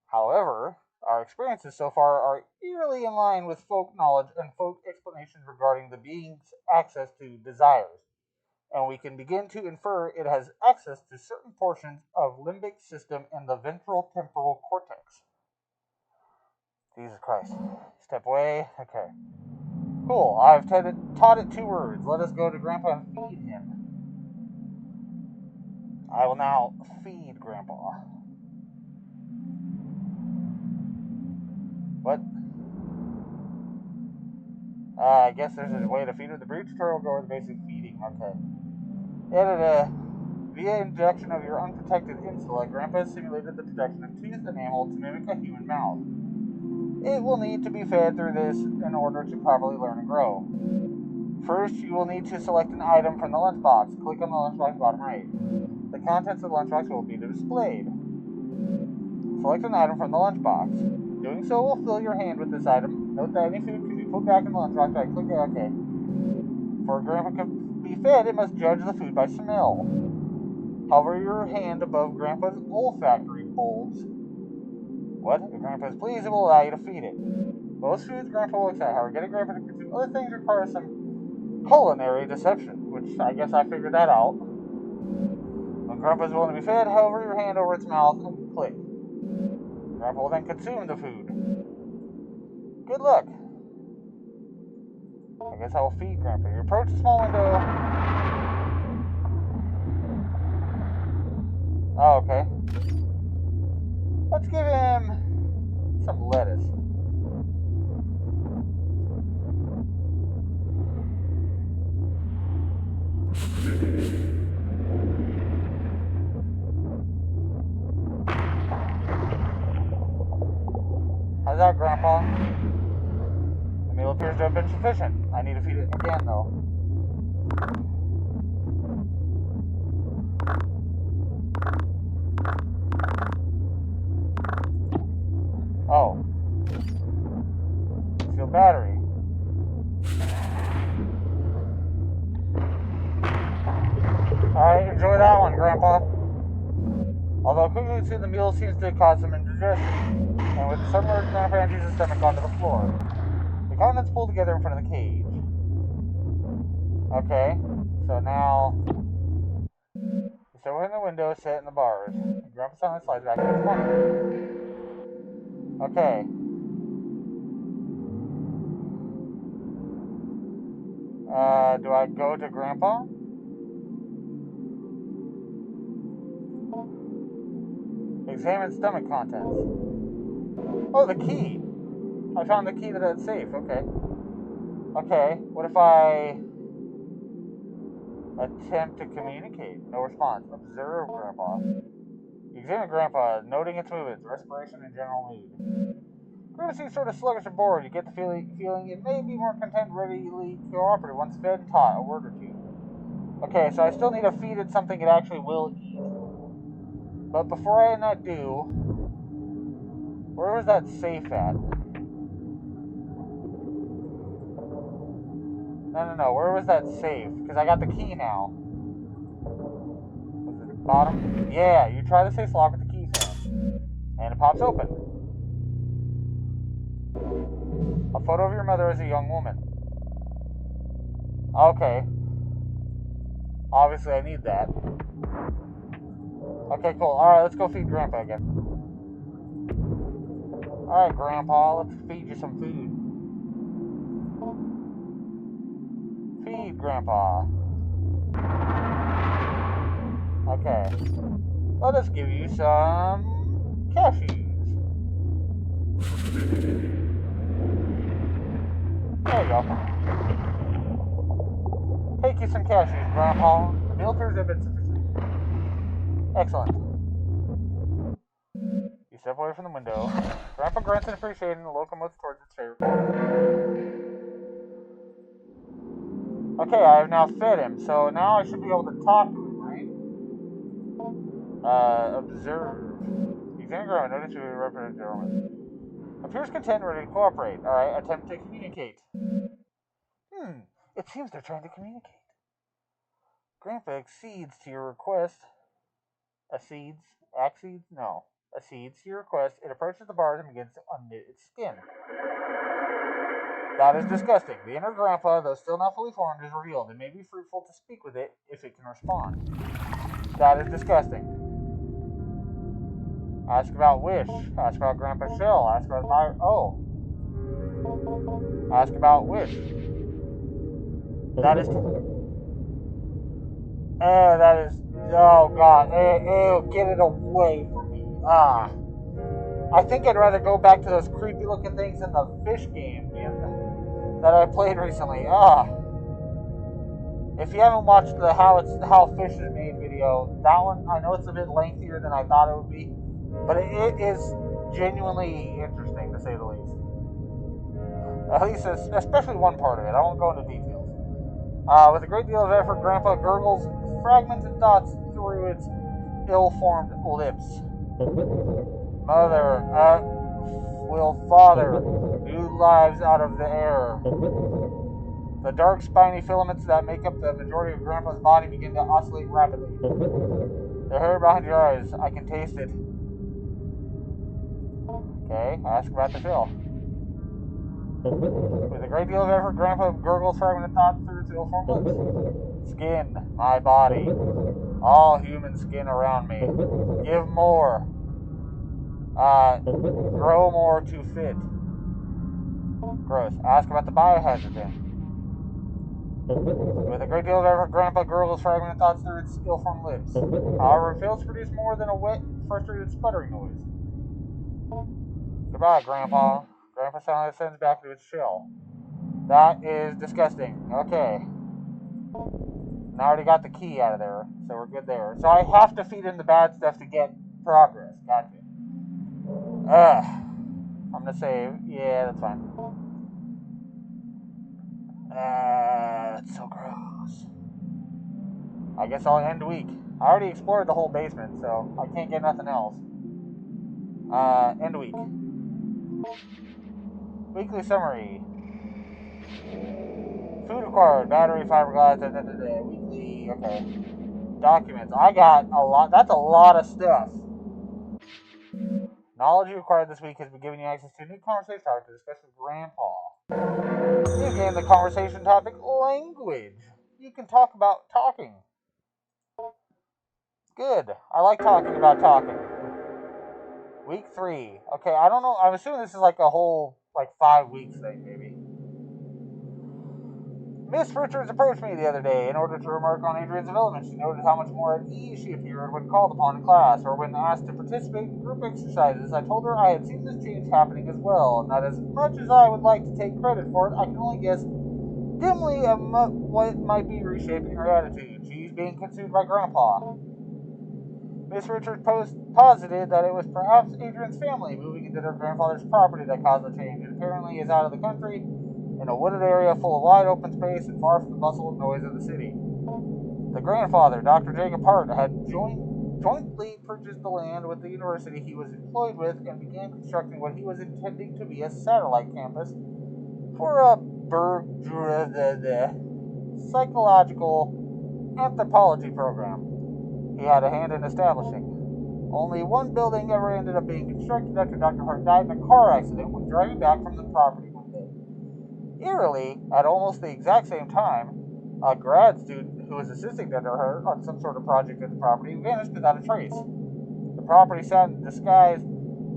However, our experiences so far are eerily in line with folk knowledge and folk explanations regarding the being's access to desires, and we can begin to infer it has access to certain portions of limbic system and the ventral temporal cortex. Jesus Christ. Step away. Okay. Cool. I've taught it 2 words. Let us go to Grandpa and feed him. I will now feed Grandpa. What? I guess there's a way to feed her. The breed tutorial will go over the basic feeding. Okay. Via injection of your unprotected insula, Grandpa has simulated the production of toothed enamel to mimic a human mouth. It will need to be fed through this in order to properly learn and grow. First, you will need to select an item from the lunchbox. Click on the lunchbox bottom right. The contents of the lunchbox will be displayed. Select an item from the lunchbox. Doing so will fill your hand with this item. Note that any food can be put back in the lunchbox by clicking OK. For Grandpa to be fed, it must judge the food by smell. Hover your hand above Grandpa's olfactory bulbs. What? If Grandpa is pleased, it will allow you to feed it. Most foods Grandpa will accept. However, getting Grandpa to consume other things requires some culinary deception, which I guess I figured that out. When Grandpa is willing to be fed, hover your hand over its mouth and click. Grandpa will then consume the food. Good luck. I guess I will feed Grandpa. You approach the small window. Oh, okay. Let's give him some lettuce. How's that, Grandpa? The meal appears to have been sufficient. I need to feed it again, though. Oh. Seal battery. Alright, enjoy that one, Grandpa. Although quickly soon the meal seems to cause some indigestion, and with some urge, Grandpa empties his stomach onto the floor. The contents pulled together in front of the cage. Okay, so now you sit in the window, sit in the bars. Grandpa Silent slides back in his corner. Okay. Do I go to Grandpa? Examine stomach contents. Oh, the key. I found the key to that safe. Okay. Okay, what if I attempt to communicate? No response. Observe Grandpa. Examine Grandpa, noting its movements, respiration, and general mood. Grandpa seems sort of sluggish and bored. You get the feeling it may be more content, readily cooperative once fed and taught a word or two. Okay, so I still need to feed it something it actually will eat. But before I not do, where was that safe at? No. Where was that safe? Because I got the key now. Was it the bottom? Yeah, you try the safe lock with the key sound. And it pops open. A photo of your mother as a young woman. Okay. Obviously I need that. Okay, cool. Alright, let's go feed Grandpa again. Alright, Grandpa, let's feed you some food. Feed Grandpa. Okay. Let us give you some cashews. There you go. Take you some cashews, Grandpa. The meal appears to have been sufficient. Excellent. You step away from the window. Grandpa grunts in appreciation and locomotes towards its favorite corner. Okay, I have now fed him, so now I should be able to talk to him, right? Observe. Examine Grandpa, notice you represent gentleman. Appears content and ready to cooperate. Alright, attempt to communicate. It seems they're trying to communicate. Grandpa accedes to your request. Accedes to your request. It approaches the bars and begins to unknit its skin. That is disgusting. The inner Grandpa, though still not fully formed, is revealed. It may be fruitful to speak with it if it can respond. That is disgusting. Ask about Wish. Ask about Grandpa Shell. Ask about Ask about Wish. That is... Oh, God. Ew, get it away from me. I think I'd rather go back to those creepy looking things in the fish game that I played recently. If you haven't watched the how fish is made video, that one, I know it's a bit lengthier than I thought it would be, but it is genuinely interesting, to say the least. At least, especially one part of it. I won't go into details. With a great deal of effort, Grandpa gurgles fragmented thoughts through its ill-formed lips. Mother, will father, new lives out of the air. The dark spiny filaments that make up the majority of Grandpa's body begin to oscillate rapidly. The hair behind your eyes, I can taste it. Okay, ask about the fill. With a great deal of effort, Grandpa gurgles fragmented thoughts through its ill-formed lips. Skin, my body. All human skin around me. Give more. Grow more to fit. Gross. Ask about the biohazard then. With a great deal of effort, Grandpa gurgles fragmented thoughts through its ill-formed lips. However, it fails to produce more than a wet, frustrated sputtering noise. Goodbye, Grandpa. Grandpa suddenly descends back into its shell. That is disgusting. Okay. And I already got the key out of there, so we're good there. So I have to feed him the bad stuff to get progress. Gotcha. I'm gonna save. Yeah, that's fine. It's so gross. I guess I'll end week. I already explored the whole basement, so I can't get nothing else. End week. Weekly summary. Food acquired, battery, fiberglass, weekly, okay. Documents. I got a lot. That's a lot of stuff. Knowledge you acquired this week has been giving you access to a new conversation topic to discuss with Grandpa. You gained the conversation topic language. You can talk about talking. Good. I like talking about talking. Week 3. Okay, I don't know. I'm assuming this is like a whole, 5 weeks thing, maybe. Miss Richards approached me the other day in order to remark on Adrian's development. She noted how much more at ease she appeared when called upon in class or when asked to participate in group exercises. I told her I had seen this change happening as well, and that as much as I would like to take credit for it, I can only guess dimly at what might be reshaping her attitude. She's being consumed by Grandpa. Miss Richards posited that it was perhaps Adrian's family moving into their grandfather's property that caused the change. It apparently is out of the country, in a wooded area full of wide open space and far from the bustle and noise of the city. The grandfather, Dr. Jacob Hart, had jointly purchased the land with the university he was employed with and began constructing what he was intending to be a satellite campus for a psychological anthropology program he had a hand in establishing. Only one building ever ended up being constructed after Dr. Hart died in a car accident when driving back from the property one day. Eerily, at almost the exact same time, a grad student who was assisting under her on some sort of project at the property vanished without a trace. The property sat in disguise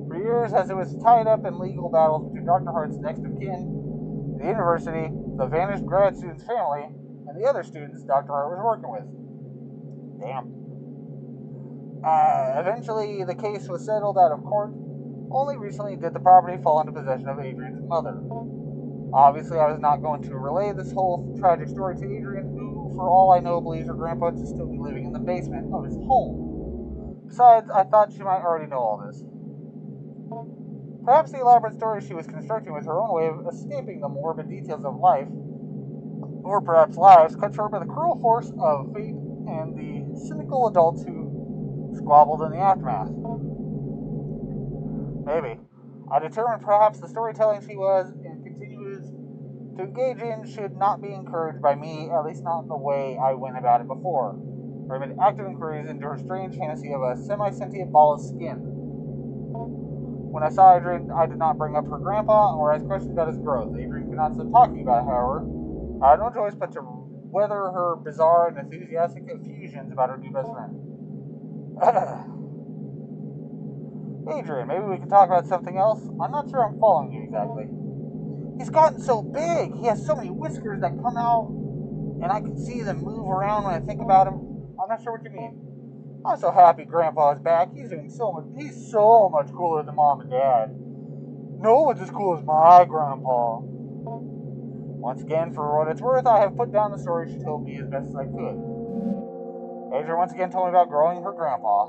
for years as it was tied up in legal battles between Dr. Hart's next of kin, the university, the vanished grad student's family, and the other students Dr. Hart was working with. Damn. Eventually, the case was settled out of court. Only recently did the property fall into possession of Adrian's mother. Obviously, I was not going to relay this whole tragic story to Adrian, who, for all I know, believes her grandpa to still be living in the basement of his home. Besides, I thought she might already know all this. Perhaps the elaborate story she was constructing was her own way of escaping the morbid details of life, or perhaps lives, cut short by the cruel force of fate and the cynical adults who squabbled in the aftermath. Maybe. I determined perhaps the storytelling she was and continues to engage in should not be encouraged by me, at least not in the way I went about it before. I made active inquiries into her strange fantasy of a semi-sentient ball of skin. When I saw Adrian, I did not bring up her grandpa or ask questions about his growth. Adrian could not stop talking about it, however. I had no choice but to weather her bizarre and enthusiastic effusions about her new best friend. Adrian, maybe we can talk about something else? I'm not sure I'm following you exactly. He's gotten so big. He has so many whiskers that come out, and I can see them move around when I think about him. I'm not sure what you mean. I'm so happy Grandpa's back. He's so much cooler than Mom and Dad. No one's as cool as my Grandpa. Once again, for what it's worth, I have put down the story she told me as best as I could. Adrian once again told me about growing her grandpa.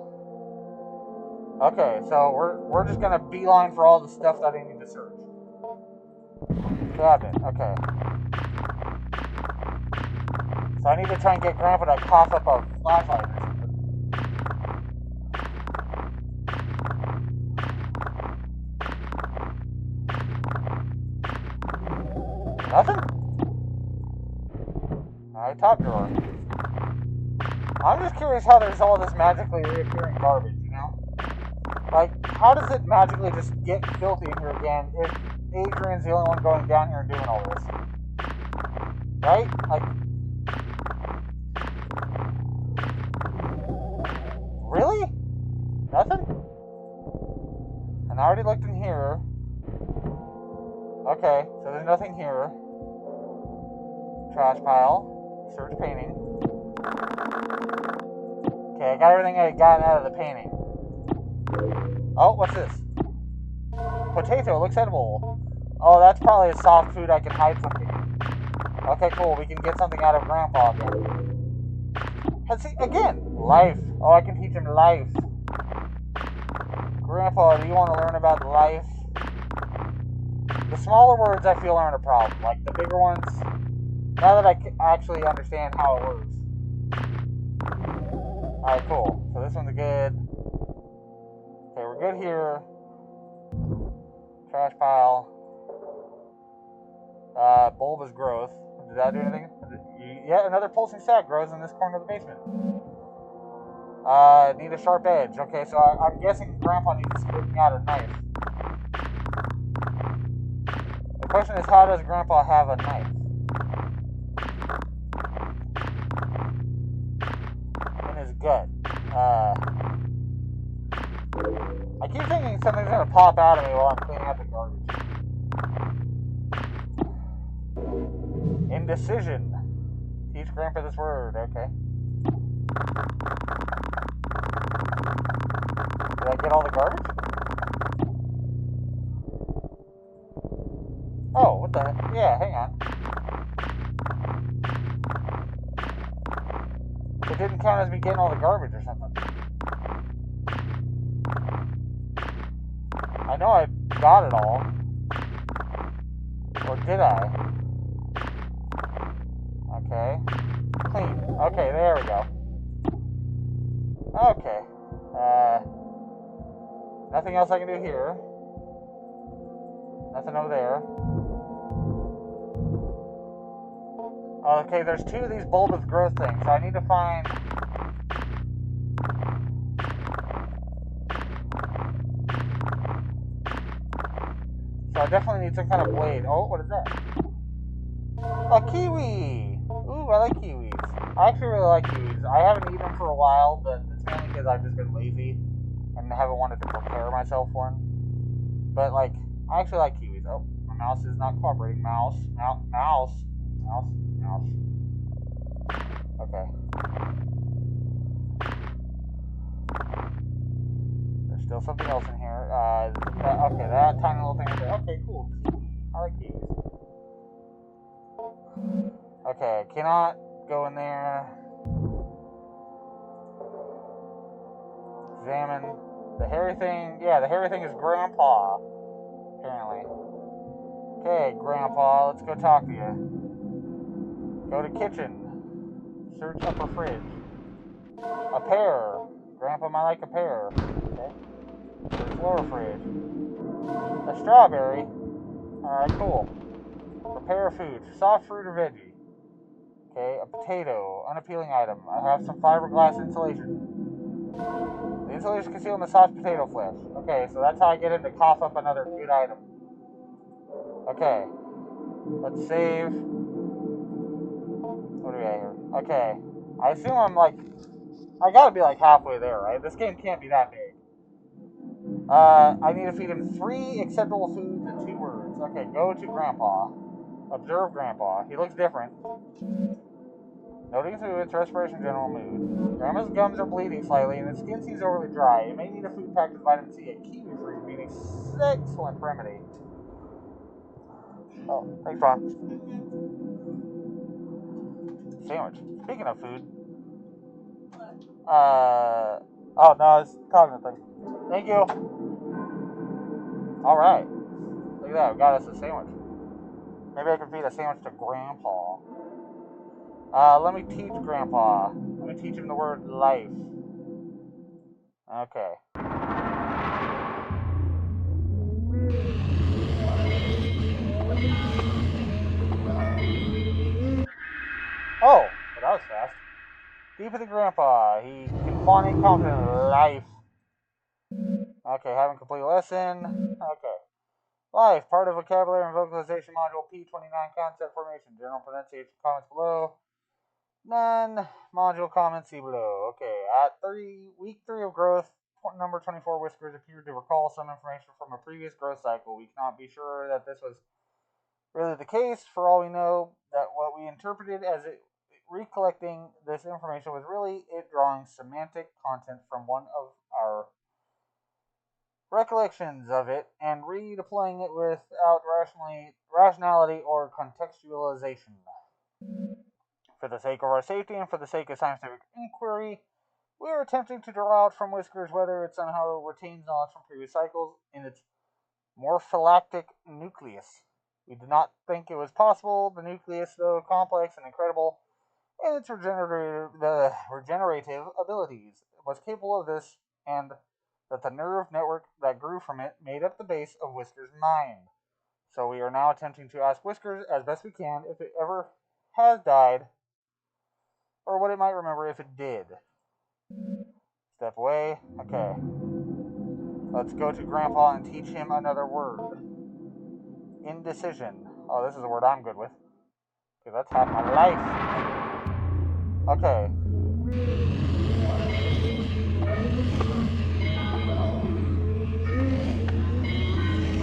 Okay, so we're just gonna beeline for all the stuff that I need to search. Cabinet, okay. So I need to try and get Grandpa to cough up a flashlight or something. Nothing? Alright, top drawer. I'm just curious how there's all this magically reappearing garbage, you know? Like, how does it magically just get filthy in here again if Adrian's the only one going down here and doing all this? Right? Like, really? Nothing? And I already looked in here. Okay, so there's nothing here. Trash pile. Search painting. Okay, I got everything I got out of the painting. Oh, what's this? Potato, looks edible. Oh, that's probably a soft food I can hide something in. Okay, cool, we can get something out of Grandpa again. And see, again, life. Oh, I can teach him life. Grandpa, do you want to learn about life? The smaller words I feel aren't a problem. Like, the bigger ones, now that I actually understand how it works. Alright, cool. So this one's good. Okay, we're good here. Trash pile. Bulbous growth. Did that do anything? Yeah, another pulsing sac grows in this corner of the basement. Need a sharp edge. Okay, so I'm guessing Grandpa needs to spit me out a knife. The question is, how does Grandpa have a knife? In his gut. I keep thinking something's gonna pop out of me while I'm cleaning out the garbage. Indecision. Teach Grandpa this word, okay. Did I get all the garbage? Oh, what the heck? Yeah, hang on. It didn't count as me getting all the garbage or something. I know I got it all. Or did I? Okay. Clean. Okay, there we go. Okay. Nothing else I can do here. Nothing over there. Okay, there's two of these bulbous growth things, so I need to find... So I definitely need some kind of blade. Oh, what is that? A kiwi! Ooh, I like kiwis. I actually really like kiwis. I haven't eaten them for a while, but it's mainly because I've just been lazy and haven't wanted to prepare myself for them. But, like, I actually like kiwis. Oh, my mouse is not cooperating. Mouse. Okay. There's still something else in here. Okay, that tiny little thing right there. Okay, cool. Kiwi. I like kiwis. Okay, cannot go in there. Examine the hairy thing. Yeah, the hairy thing is Grandpa, apparently. Okay, Grandpa, let's go talk to you. Go to kitchen. Search upper fridge. A pear. Grandpa might like a pear. Okay. Search lower fridge. A strawberry. Alright, cool. Prepare food. Soft fruit or veggie. Okay, a potato. Unappealing item. I have some fiberglass insulation. The insulation is concealed in the soft potato flesh. Okay, so that's how I get him to cough up another good item. Okay. Let's save. What do we have here? Okay. I assume I'm like... I gotta be like halfway there, right? This game can't be that big. I need to feed him 3 acceptable foods in 2 words. Okay, go to Grandpa. Observe Grandpa. He looks different. Noting through its respiration general mood. Grandma's gums are bleeding slightly and his skin seems overly dry. It may need a food packed with vitamin C. A kiwi fruit being an excellent remedy. Oh, thanks, Ron. Sandwich. Speaking of food. Oh, no, I was talking to things. Thank you. Alright. Look at that, we got us a sandwich. Maybe I can feed a sandwich to Grandpa. Let me teach Grandpa. Let me teach him the word life. Okay. Oh, well, that was fast. Deep in the Grandpa. He can phonic confident life. Okay, haven't complete lesson. Okay. Life, part of vocabulary and vocalization module P29 concept formation. General pronunciation comments below. None. Module comments see below. Okay, at week 3 of growth, number 24 Whiskers appeared to recall some information from a previous growth cycle. We cannot be sure that this was really the case. For all we know, that what we interpreted as it recollecting this information was really it drawing semantic content from one of our recollections of it and redeploying it without rationality or contextualization. For the sake of our safety and for the sake of scientific inquiry, we are attempting to draw out from Whiskers whether it somehow retains knowledge from previous cycles in its morphylactic nucleus. We did not think it was possible. The nucleus, though complex and incredible in its regenerative abilities, was capable of this, and that the nerve network that grew from it made up the base of Whiskers' mind. So we are now attempting to ask Whiskers, as best we can, if it ever has died, or what it might remember if it did. Step away. Okay. Let's go to Grandpa and teach him another word. Indecision. Oh, this is a word I'm good with. Because that's half my life. Okay.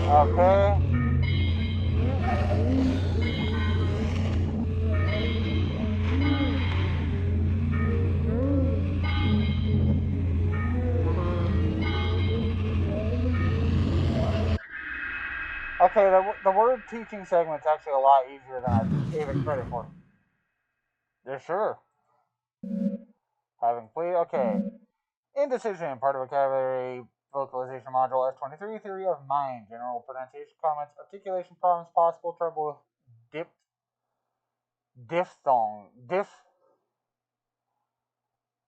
Okay. Okay, the word teaching segment's actually a lot easier than I gave it credit for. Yeah, sure. Having played, okay. Indecision, part of vocabulary vocalization module S23, theory of mind, general pronunciation comments, articulation problems, possible trouble with diphthong.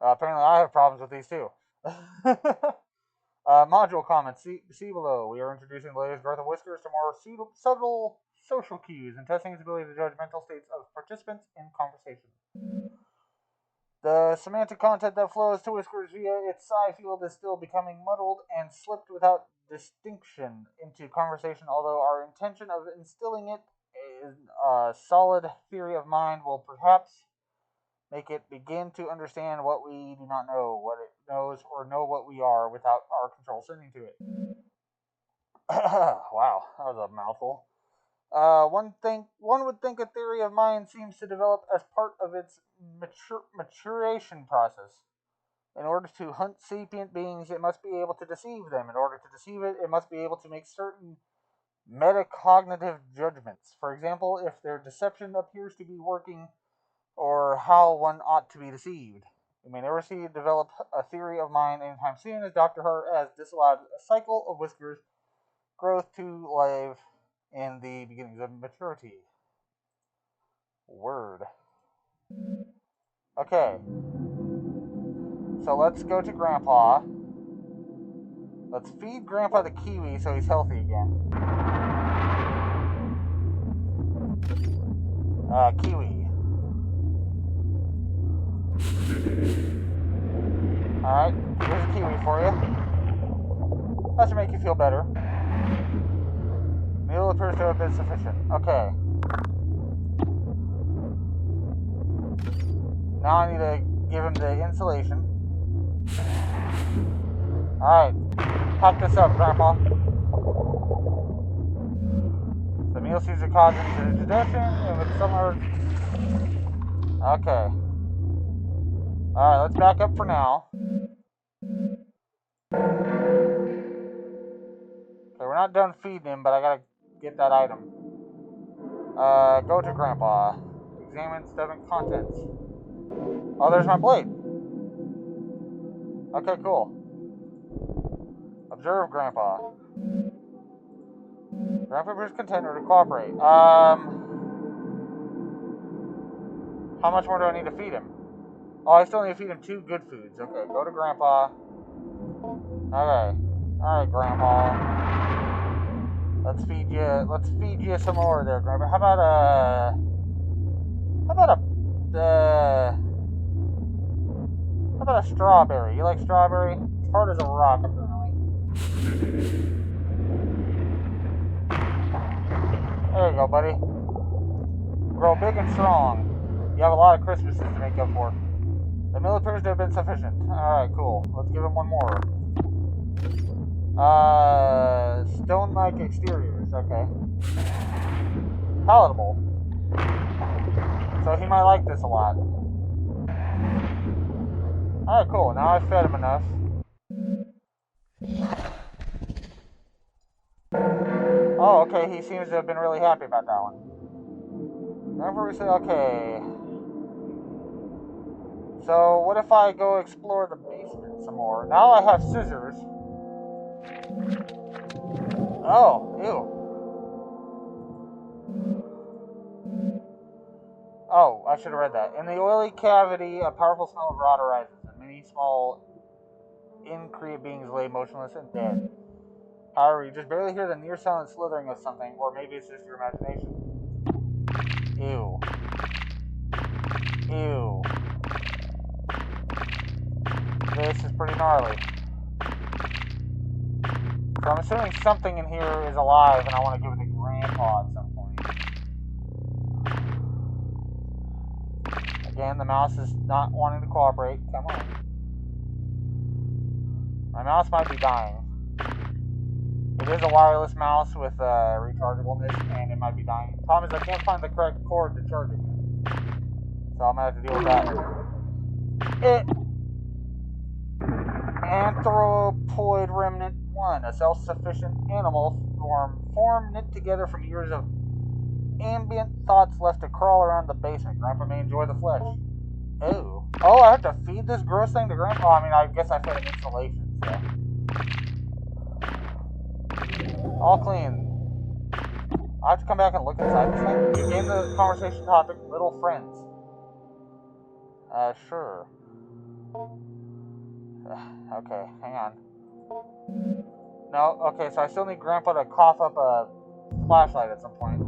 Apparently I have problems with these too. Module comments, see below. We are introducing the latest growth of whiskers to more subtle social cues and testing its ability to judge mental states of participants in conversation. The semantic content that flows to whiskers via its psi field is still becoming muddled and slipped without distinction into conversation, although our intention of instilling it in a solid theory of mind will perhaps make it begin to understand what we do not know, what it knows, or know what we are without our control sending to it. Wow, that was a mouthful. One would think a theory of mind seems to develop as part of its maturation process. In order to hunt sapient beings, it must be able to deceive them. In order to deceive it, it must be able to make certain metacognitive judgments. For example, if their deception appears to be working, or how one ought to be deceived. We may never see it develop a theory of mind anytime soon, as Dr. Hart has disallowed a cycle of whiskers growth to live in the beginnings of maturity. Word. Okay. So let's go to Grandpa. Let's feed Grandpa the kiwi so he's healthy again. Kiwi. Alright, here's a kiwi for you. That should make you feel better. Meal appears to have been sufficient. Okay. Now I need to give him the insulation. Alright. Pack this up, Grandpa. The meal seems to cause indigestion and with summer. Okay. Alright, let's back up for now. Okay, we're not done feeding him, but I gotta get that item. Go to Grandpa. Examine stubborn contents. Oh, there's my blade. Okay, cool. Observe Grandpa. Grandpa appears content to cooperate. How much more do I need to feed him? Oh, I still need to feed him 2 good foods. Okay, go to Grandpa. Okay. Alright, Grandpa. Let's feed you some more there, Grandpa. How about a strawberry? You like strawberry? It's hard as a rock, apparently. There you go, buddy. Grow big and strong. You have a lot of Christmases to make up for. The meal appears to have been sufficient. Alright, cool. Let's give him one more. Stone-like exteriors. Okay. Palatable. So he might like this a lot. Alright, cool. Now I've fed him enough. Oh, okay. He seems to have been really happy about that one. Remember we said, okay. So, what if I go explore the basement some more? Now I have scissors. Oh, ew. Oh, I should have read that. In the oily cavity, a powerful smell of rot arises, and many small increate beings lay motionless and dead. However, you just barely hear the near-silent slithering of something, or maybe it's just your imagination. Ew. Ew. This is pretty gnarly. So I'm assuming something in here is alive, and I want to give it a grand Grandpa at some point. Again, the mouse is not wanting to cooperate. Come on. My mouse might be dying. It is a wireless mouse with rechargeableness, and it might be dying. The problem is I can't find the correct cord to charge it. So I'm going to have to deal with that. Anthropoid Remnant 1, a self-sufficient animal form knit together from years of ambient thoughts left to crawl around the basement. Grandpa may enjoy the flesh. Oh. Oh, I have to feed this gross thing to Grandpa? I mean, I guess I fed him insulation, so. All clean. I have to come back and look inside this thing. In the conversation topic, little friends. Sure. Okay, hang on. No, okay, so I still need Grandpa to cough up a flashlight at some point.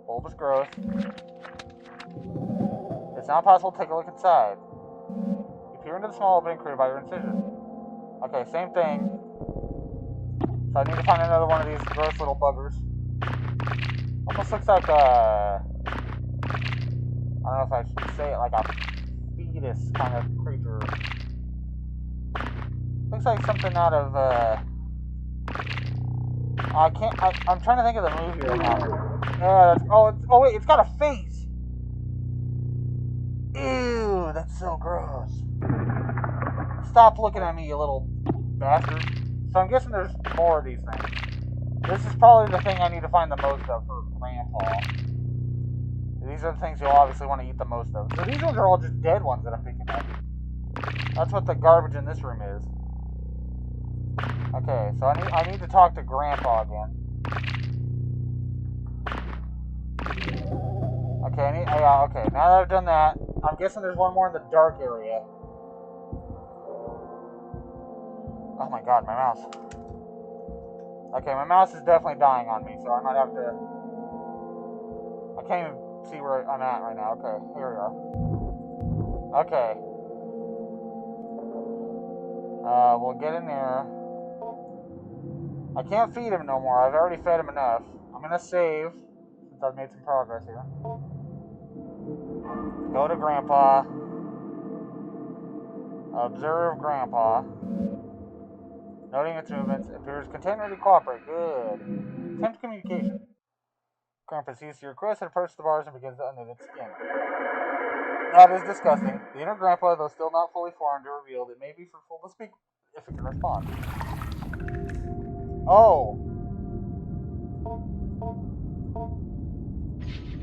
Bulbous growth. It's not possible to take a look inside. You peer into the small opening created by your incision. Okay, same thing. So I need to find another one of these gross little buggers. Almost looks like a... I don't know if I should say it, like a fetus kind of creature. Looks like something out of, I'm trying to think of the movie right now. Oh wait, it's got a face! Ew, that's so gross. Stop looking at me, you little bastard. So I'm guessing there's more of these things. This is probably the thing I need to find the most of for Grandpa. These are the things you'll obviously want to eat the most of. So these ones are all just dead ones that I'm picking up. That's what the garbage in this room is. Okay, so I need to talk to Grandpa again. Okay, okay, now that I've done that, I'm guessing there's one more in the dark area. Oh my god, my mouse. Okay, my mouse is definitely dying on me, so I might have to... I can't even see where I'm at right now. Okay, here we are. Okay. We'll get in there. I can't feed him no more. I've already fed him enough. I'm gonna save, since I've made some progress here. Go to Grandpa. Observe Grandpa. Noting its movements. Appears content ready to cooperate. Good. Attempt communication. Grandpa sees your request and approaches the bars and begins to unknit its skin. That is disgusting. The inner Grandpa, though still not fully formed or revealed, it may be fruitful to speak if it can respond. Oh.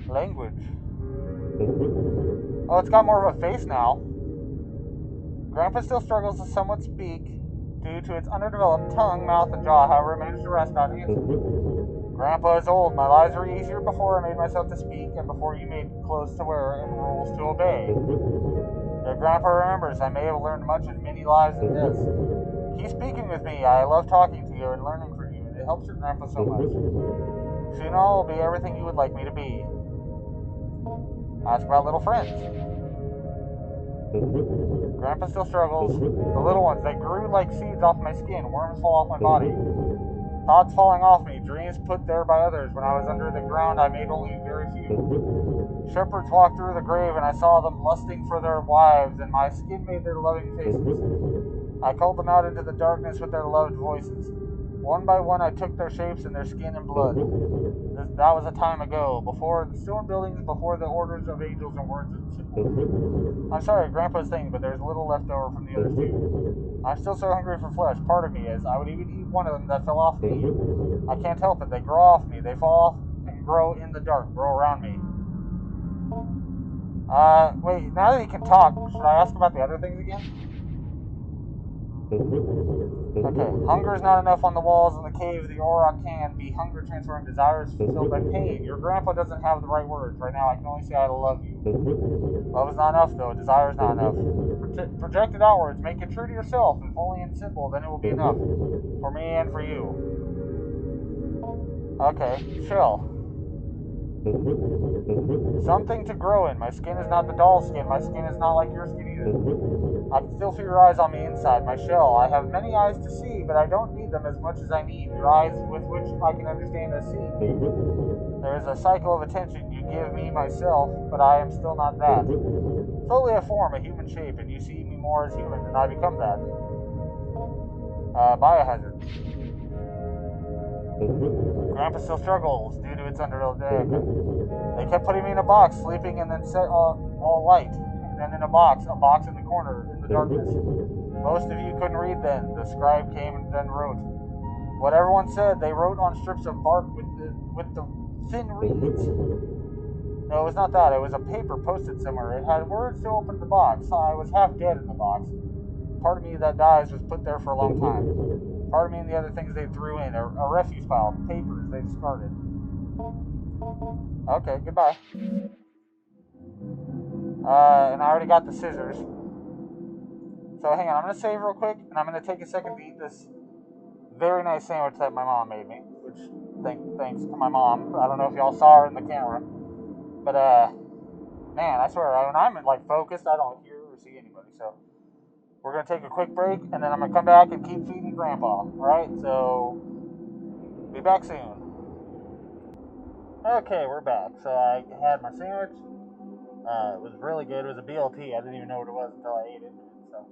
Language. Oh, it's got more of a face now. Grandpa still struggles to somewhat speak due to its underdeveloped tongue, mouth, and jaw. However, it managed to rest out and answer. Grandpa is old. My lives were easier before I made myself to speak and before you made clothes to wear and rules to obey. Your Grandpa remembers I may have learned much in many lives and deaths. Keep speaking with me. I love talking to you and learning from you, and it helps your Grandpa so much. Soon I will be everything you would like me to be. Ask about little friends. Grandpa still struggles. The little ones, they grew like seeds off my skin. Worms fall off my body. Thoughts falling off me. Dreams put there by others. When I was under the ground, I made only very few. Shepherds walked through the grave, and I saw them lusting for their wives, and my skin made their loving faces. I called them out into the darkness with their loved voices. One by one, I took their shapes and their skin and blood. That was a time ago, before the stone buildings, before the orders of angels and words of symbols. I'm sorry, Grandpa's thing, but there's little left over from the others too. I'm still so hungry for flesh. Part of me is. I would even eat one of them that fell off me. I can't help it. They grow off me. They fall off and grow in the dark, grow around me. Wait, now that he can talk, should I ask about the other things again? Okay, hunger is not enough on the walls in the cave. The aura can be hunger transferring desires fulfilled by pain. Your Grandpa doesn't have the right words. Right now, I can only say I love you. Love is not enough, though. Desire is not enough. Project it outwards. Make it true to yourself. If only in symbol, then it will be enough. For me and for you. Okay, chill. Something to grow in. My skin is not the doll skin. My skin is not like your skin either. I can still feel your eyes on me inside my shell. I have many eyes to see, but I don't need them as much as I need your eyes with which I can understand as seeing me. There is a cycle of attention you give me myself, but I am still not that. Slowly I form a human shape, and you see me more as human, and I become that. Biohazard. Grandpa still struggles due to its underworld day. They kept putting me in a box, sleeping, and then set all light. And then in a box in the corner, in the darkness. Most of you couldn't read then. The scribe came and then wrote. What everyone said, they wrote on strips of bark with the thin reeds. No, it was not that. It was a paper posted somewhere. It had words to open the box. I was half dead in the box. Part of me that dies was put there for a long time. Part of me and the other things they threw in. A refuse pile. Papers they discarded. Okay, goodbye. And I already got the scissors. So hang on, I'm going to save real quick, and I'm going to take a second to eat this very nice sandwich that my mom made me. Which, thanks to my mom. I don't know if y'all saw her in the camera. But, man, I swear, when I'm focused, I don't hear or see anybody. So, we're going to take a quick break, and then I'm going to come back and keep feeding Grandpa. Alright, so, be back soon. Okay, we're back. So, I had my sandwich. It was really good. It was a BLT. I didn't even know what it was until I ate it. So,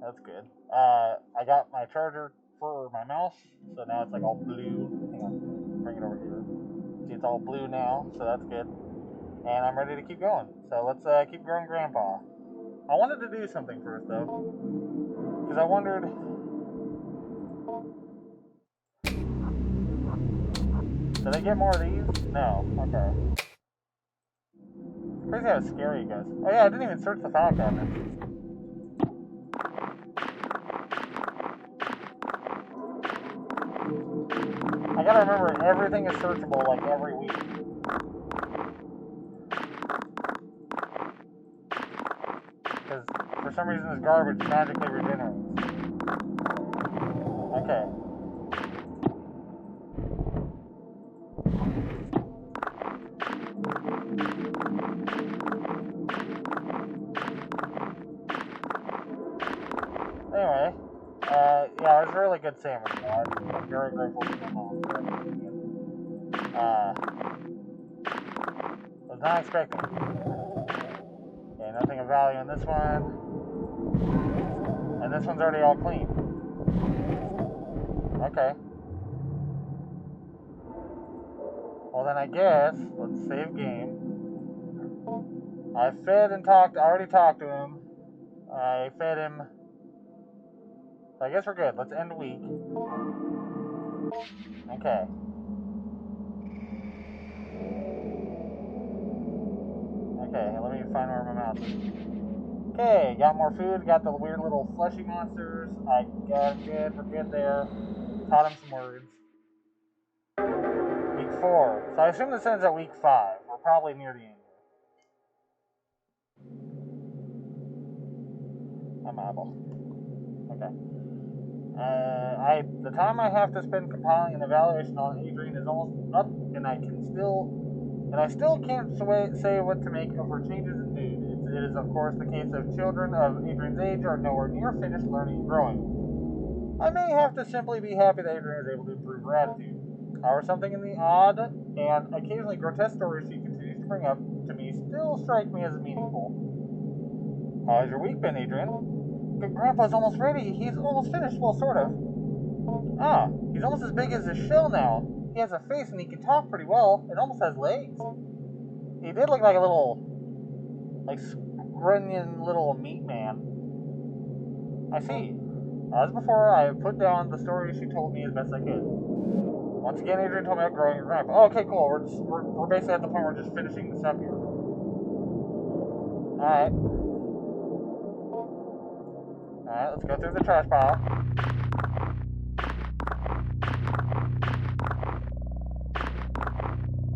that's good. I got my charger for my mouse. So, now it's all blue. Hang on. Bring it over here. See, it's all blue now. So, that's good. And I'm ready to keep going. So let's keep growing Grandpa. I wanted to do something first, though. Because I wondered... Did I get more of these? No. Okay. It's crazy how scary it goes. Oh yeah, I didn't even search the file cabinet. I gotta remember, everything is searchable, every week. Because for some reason this garbage magically regenerates. Okay. Anyway, yeah, it was a really good sandwich, though. I'm very grateful to my mom for it. Was not expecting it. Okay, nothing of value in this one. And this one's already all clean. Okay. Well, then I guess, let's save game. I fed and talked, I already talked to him. I fed him. So I guess we're good. Let's end week. Okay. Okay, let me find where my mouse is. Okay, got more food, got the weird little fleshy monsters. I got good, we're good there. Taught him some words. Week 4. So I assume this ends at week 5. We're probably near the end here. I'm Apple. Okay. The time I have to spend compiling an evaluation on Adrian is almost up, and I still can't say what to make of her changes in mood. It is, of course, the case of children of Adrian's age are nowhere near finished learning and growing. I may have to simply be happy that Adrian is able to improve her attitude. However, something in the odd and occasionally grotesque stories she continues to bring up to me still strike me as meaningful. How has your week been, Adrian? Grandpa's almost ready. He's almost finished. Well, sort of. Ah, he's almost as big as his shell now. He has a face and he can talk pretty well. It almost has legs. He did look like a little, scrunion little meat man. I see. As before, I have put down the story she told me as best I could. Once again, Adrian told me about growing your grandpa. Oh, okay, cool. We're basically at the point where we're just finishing this up here. Alright. Alright, let's go through the trash pile.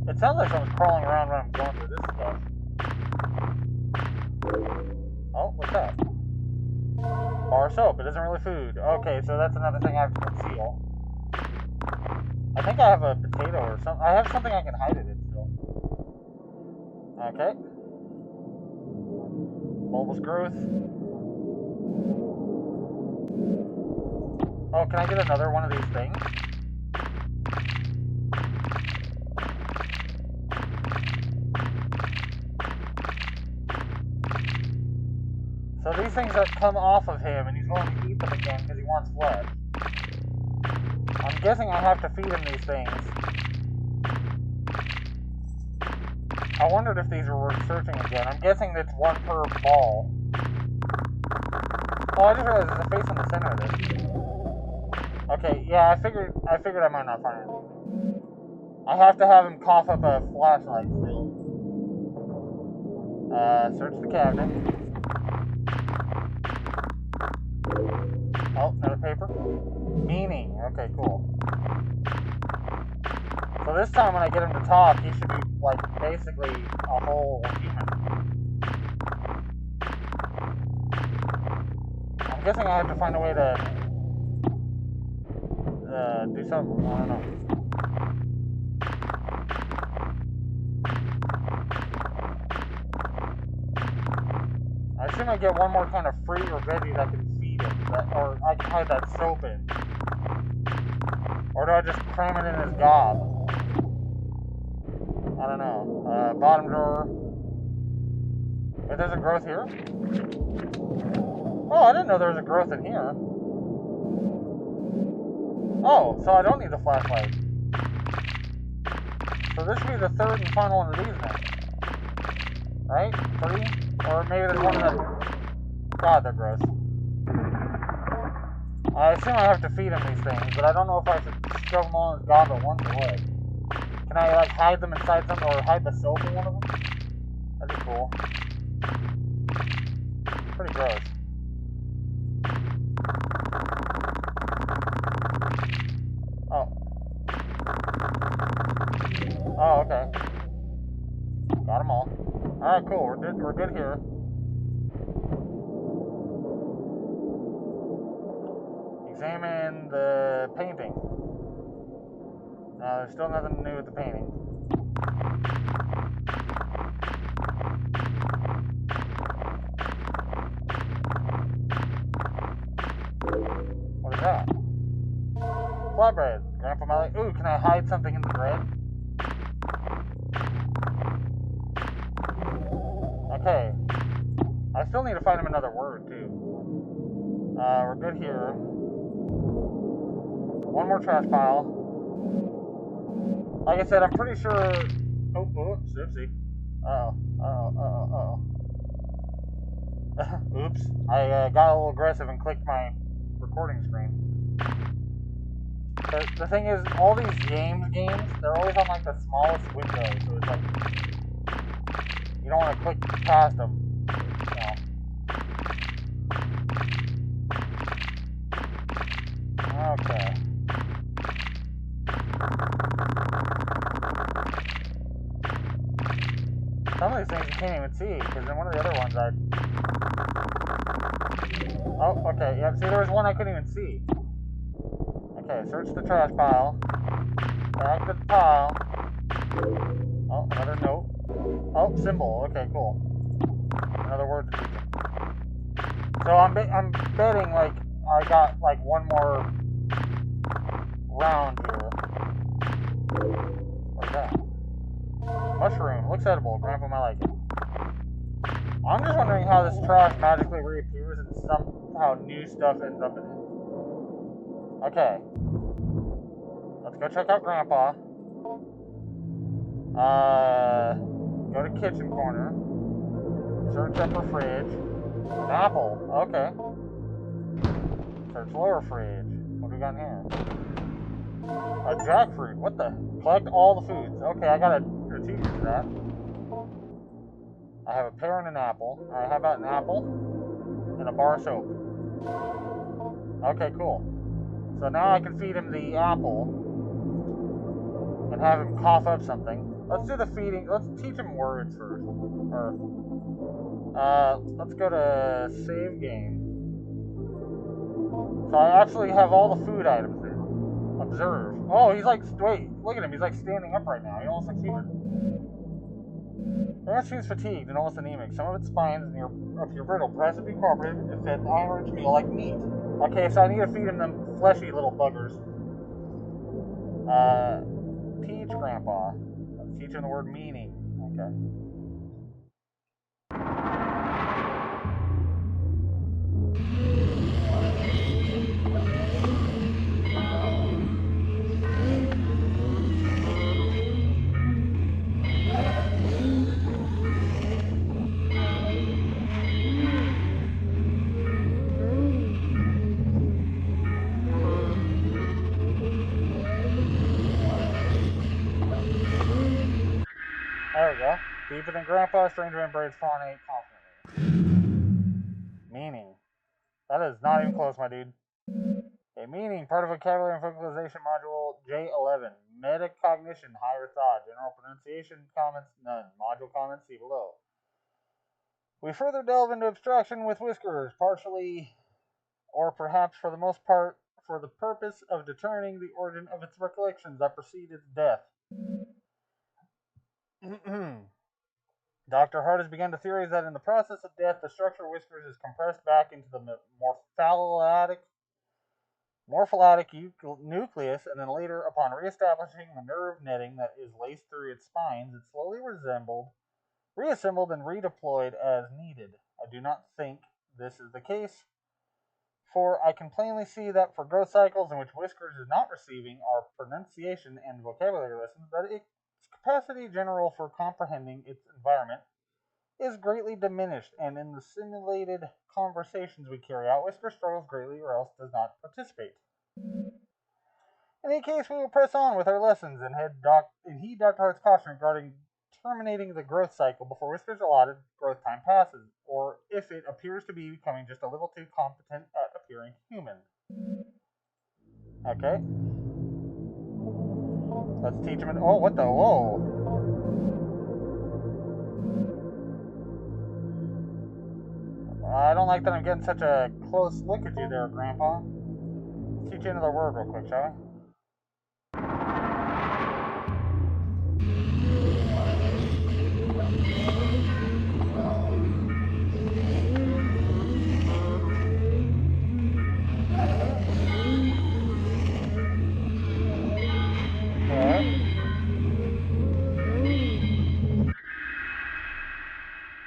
It sounds like someone's crawling around when I'm going through this stuff. Oh, what's that? Bar soap. It isn't really food. Okay, so that's another thing I have to conceal. I think I have a potato or something. I have something I can hide it in still. Okay. Bulbous growth. Oh, can I get another one of these things? So these things that come off of him, and he's willing to eat them again because he wants flesh. I'm guessing I have to feed him these things. I wondered if these were worth searching again. I'm guessing it's one per ball. Oh, I just realized there's a face in the center of this. Okay, yeah, I figured I might not find it. I have to have him cough up a flashlight still. Search the cabinet. Oh, another paper. Meaning. Okay, cool. So this time when I get him to talk, he should be, like, basically a whole human. I'm guessing I have to find a way to do something. I don't know. I assume I get one more kind of fruit or veggie that I can feed him, or I can hide that soap in. Or do I just cram it in his gob? I don't know. Bottom drawer. Wait, there's a growth here? Oh, I didn't know there was a growth in here. Oh, so I don't need the flashlight. So this should be the third and final one of these then. Right? 3? Or maybe there's one that... God, they're gross. I assume I have to feed him these things, but I don't know if I should shove them all in his gob at once or what. Can I, like, hide them inside something or hide the soap in one of them? That'd be cool. Pretty gross. Oh. Oh, okay. Got them all. Alright, cool. We're good here. Examine the painting. No, there's still nothing new with the painting. What is that? Flatbread. Grandpa Molly. Ooh, can I hide something in the bread? Okay. I still need to find him another word, too. We're good here. One more trash pile. Like I said, I'm pretty sure... Oh, oopsie. Uh-oh. Oops. I got a little aggressive and clicked my recording screen. The thing is, all these games, they're always on, like, the smallest window, so it's like... You don't want to click past them. No. Okay. Some of these things you can't even see, because in one of the other ones Oh, okay, yeah, see, there was one I couldn't even see. Okay, search the trash pile. Back to the pile. Oh, another note. Oh, symbol, okay, cool. Another word to teach him. So I'm betting, like, I got, like, one more round here. What is that? Mushroom. Looks edible. Grandpa might like it. I'm just wondering how this trash magically reappears and somehow new stuff ends up in it. Okay. Let's go check out Grandpa. Go to kitchen corner. Search upper fridge. An apple. Okay. Search lower fridge. What do we got in here? A jackfruit. What the? Collect all the foods. Okay, I got a teacher for that. I have a pear and an apple. Alright, how about an apple? And a bar of soap. Okay, cool. So now I can feed him the apple. And have him cough up something. Let's do the feeding. Let's teach him words first. Let's go to save game. So I actually have all the food items there. Observe. Oh, he's like, wait, look at him. He's like standing up right now. He almost looks human. The ant seems fatigued and almost anemic. Some of its spines and of your brittle, perhaps it'd be cooperative if it orange meal like meat. Okay, so I need to feed him them fleshy little buggers. Teach Grandpa. Teach him the word meaning. Okay. There we go. Deeper than Grandpa, stranger than Braid's fawnate confidently. Meaning. That is not even close, my dude. A meaning, part of vocabulary and vocalization module J11. Metacognition, higher thought. General pronunciation, comments, none. Module comments, see below. We further delve into abstraction with Whiskers, partially, or perhaps for the most part, for the purpose of determining the origin of its recollections that precede its death. Dr. Hart has begun to theorize that in the process of death, the structure of Whiskers is compressed back into the morpholatic nucleus, and then later, upon reestablishing the nerve netting that is laced through its spines, it's slowly reassembled and redeployed as needed. I do not think this is the case, for I can plainly see that for growth cycles in which Whiskers is not receiving our pronunciation and vocabulary lessons, that its capacity general for comprehending its environment is greatly diminished, and in the simulated conversations we carry out, Whisker struggles greatly or else does not participate. In any case, we will press on with our lessons and heed Dr. Hart's caution regarding terminating the growth cycle before Whisker's allotted growth time passes, or if it appears to be becoming just a little too competent at appearing human. Okay. Let's teach him oh, what the? Whoa. I don't like that I'm getting such a close look at you there, Grandpa. Let's teach you another word real quick, shall we?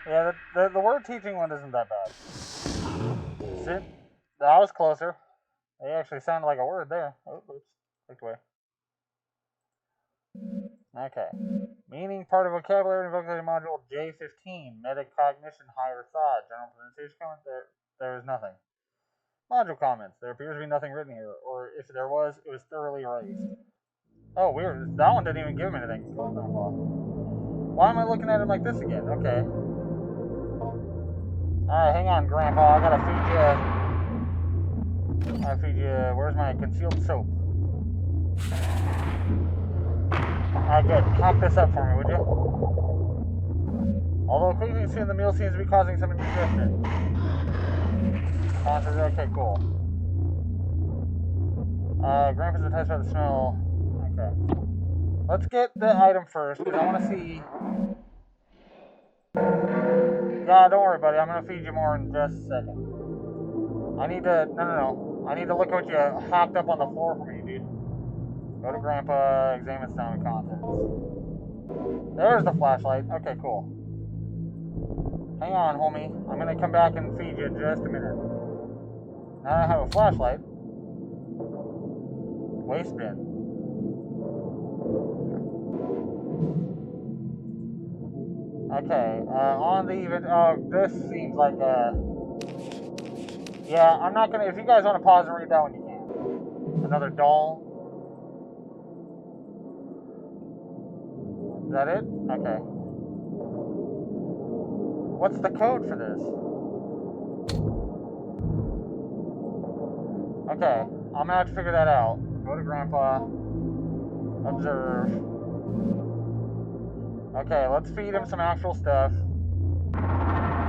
Yeah, the word teaching one isn't that bad. See? That was closer. They actually sounded like a word there. Oh, oops. Clicked away. Okay. Meaning, part of vocabulary and vocabulary module J15. Metacognition, higher thought. General pronunciation comment. There is nothing. Module comments. There appears to be nothing written here. Or if there was, it was thoroughly erased. Oh, weird. That one didn't even give him anything. Why am I looking at him like this again? Okay. Alright, hang on, Grandpa. I gotta feed you. Where's my concealed soap? Alright, good. Cock this up for me, would you? Although quickly soon the meal seems to be causing some indigestion. Okay, cool. Grandpa's attached by the smell. Okay. Let's get the item first, because I want to see. Yeah, don't worry, buddy. I'm going to feed you more in just a second. I need to... No. I need to look at what you hocked up on the floor for me, dude. Go to Grandpa, examine stomach contents. There's the flashlight. Okay, cool. Hang on, homie. I'm going to come back and feed you in just a minute. Now I have a flashlight. Waste bin. Okay, on the event, this seems like yeah, I'm not gonna, if you guys want to pause and read that one, you can. Another doll. Is that it? Okay. What's the code for this? Okay, I'm gonna have to figure that out. Go to Grandpa. Observe. Okay, let's feed him some actual stuff.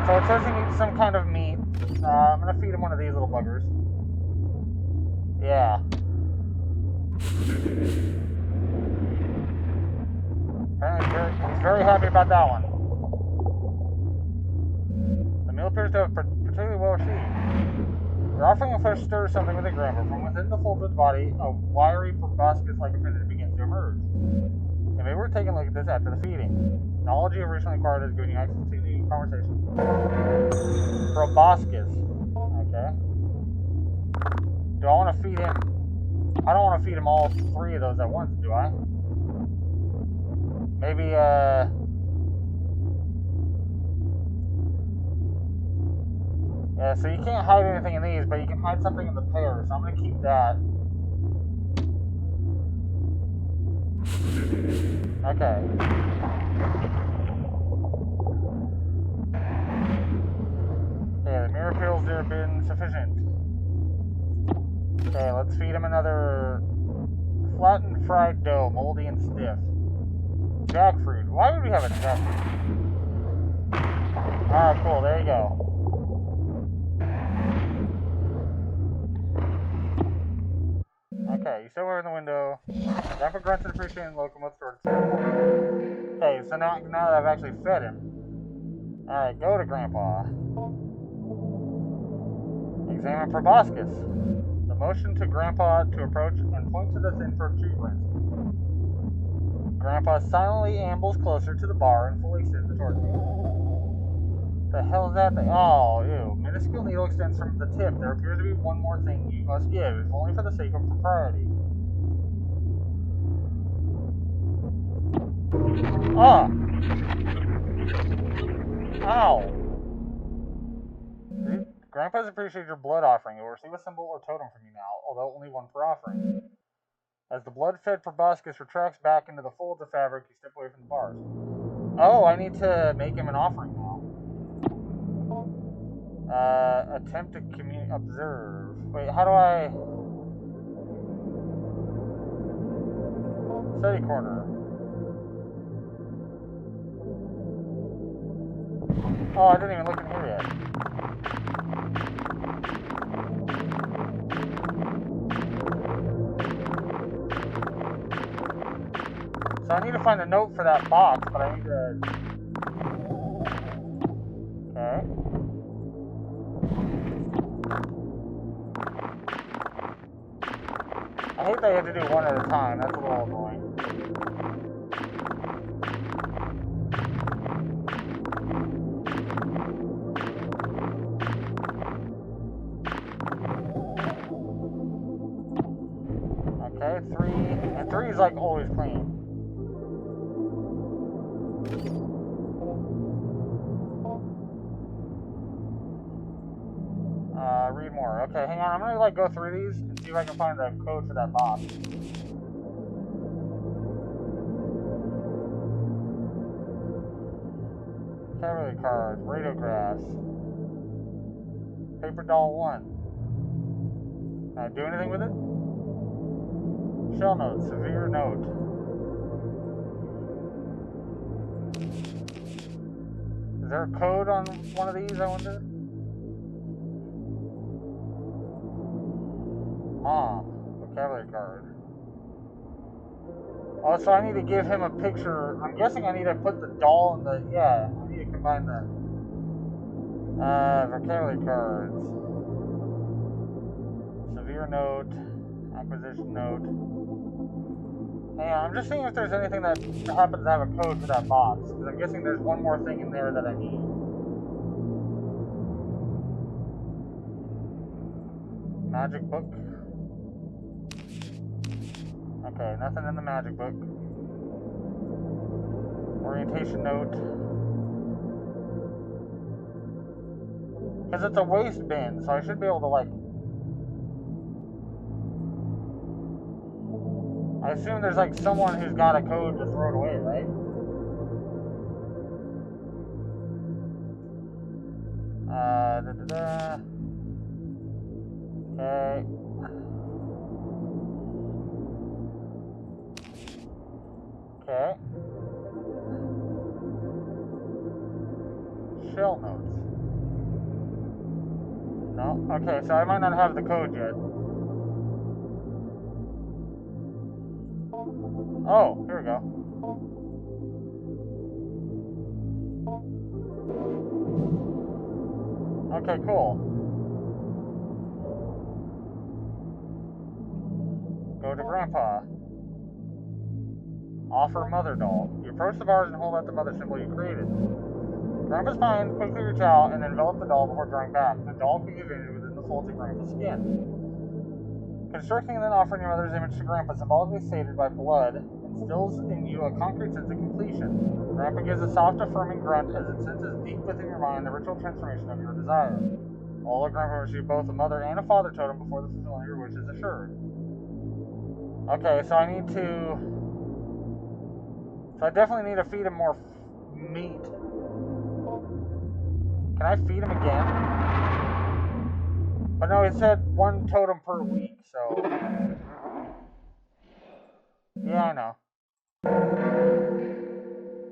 So it says he needs some kind of meat. I'm gonna feed him one of these little buggers. Yeah. Apparently he's very happy about that one. appears to have particularly well received. The offering of fish stirs something within Grandpa. From within the folds of his body, a wiry, proboscis-like appendage begins to emerge. And maybe we're taking a look at this after the feeding. Knowledge you have recently acquired has given you access to the conversation. Proboscis. Okay. Do I want to feed him? I don't want to feed him all 3 of those at once, do I? Maybe, yeah, so you can't hide anything in these, but you can hide something in the pear, so I'm going to keep that. Okay. Okay, the mirror pills have been sufficient. Okay, let's feed him another flattened fried dough, moldy and stiff. Jackfruit. Why would we have a jackfruit? Alright, cool, there you go. Okay, you still were in the window. Grandpa grunts and appreciating locomotive towards the Okay, so now that I've actually fed him. Alright, go to Grandpa. Examine proboscis. The motion to Grandpa to approach and point to the thin protruberance. Grandpa silently ambles closer to the bar and fully extends it towards me. The hell is that thing? Oh, ew. Minuscule needle extends from the tip. There appears to be one more thing you must give, if only for the sake of propriety. Ah! Ow! Grandpa's appreciated your blood offering. It will receive a symbol or totem from you now, although only 1 per offering. As the blood-fed proboscis retracts back into the folds of fabric, you step away from the bars. Oh, I need to make him an offering now. Attempt to observe. Wait, how do I... Study corner. Oh, I didn't even look in here yet. So I need to find a note for that box, but I need to... Okay. I hate that you have to do one at a time. That's a little annoying. Okay, 3. And 3 is like always clean. Read more. Okay, hang on. I'm gonna like go through these and see if I can find the code for that box. Cavalry cards, radiographs, paper doll 1. Can I do anything with it? Shell note, severe note. Is there a code on one of these, I wonder? Mom, vocabulary card. Oh, so I need to give him a picture. I'm guessing I need to put the doll in the... Yeah, I need to combine the... vocabulary cards. Severe note. Acquisition note. Hey, I'm just seeing if there's anything that happens to have a code for that box. Because I'm guessing there's one more thing in there that I need. Magic book. Okay, nothing in the magic book. Orientation note. Because it's a waste bin, so I should be able to, like... I assume there's, like, someone who's got a code to throw it away, right? Okay. Okay. Shell notes. No? Okay, so I might not have the code yet. Oh, here we go. Okay, cool. Go to Grandpa. Offer Mother Doll. You approach the bars and hold out the mother symbol you created. Grandpa's mind quickly reach out and envelop the doll before drawing back. The doll can be vision within the folds of Grandpa's skin. Constructing and then offering your mother's image to Grandpa, symbolically sated by blood, instills in you a concrete sense of completion. Grandpa gives a soft, affirming grunt as it senses deep within your mind the ritual transformation of your desire. All of Grandpa receive both a mother and a father totem before the fulfillment of your wish is assured. Okay, so I need to... So I definitely need to feed him more meat. Can I feed him again? But no, it said one totem per week, so... Yeah, I know.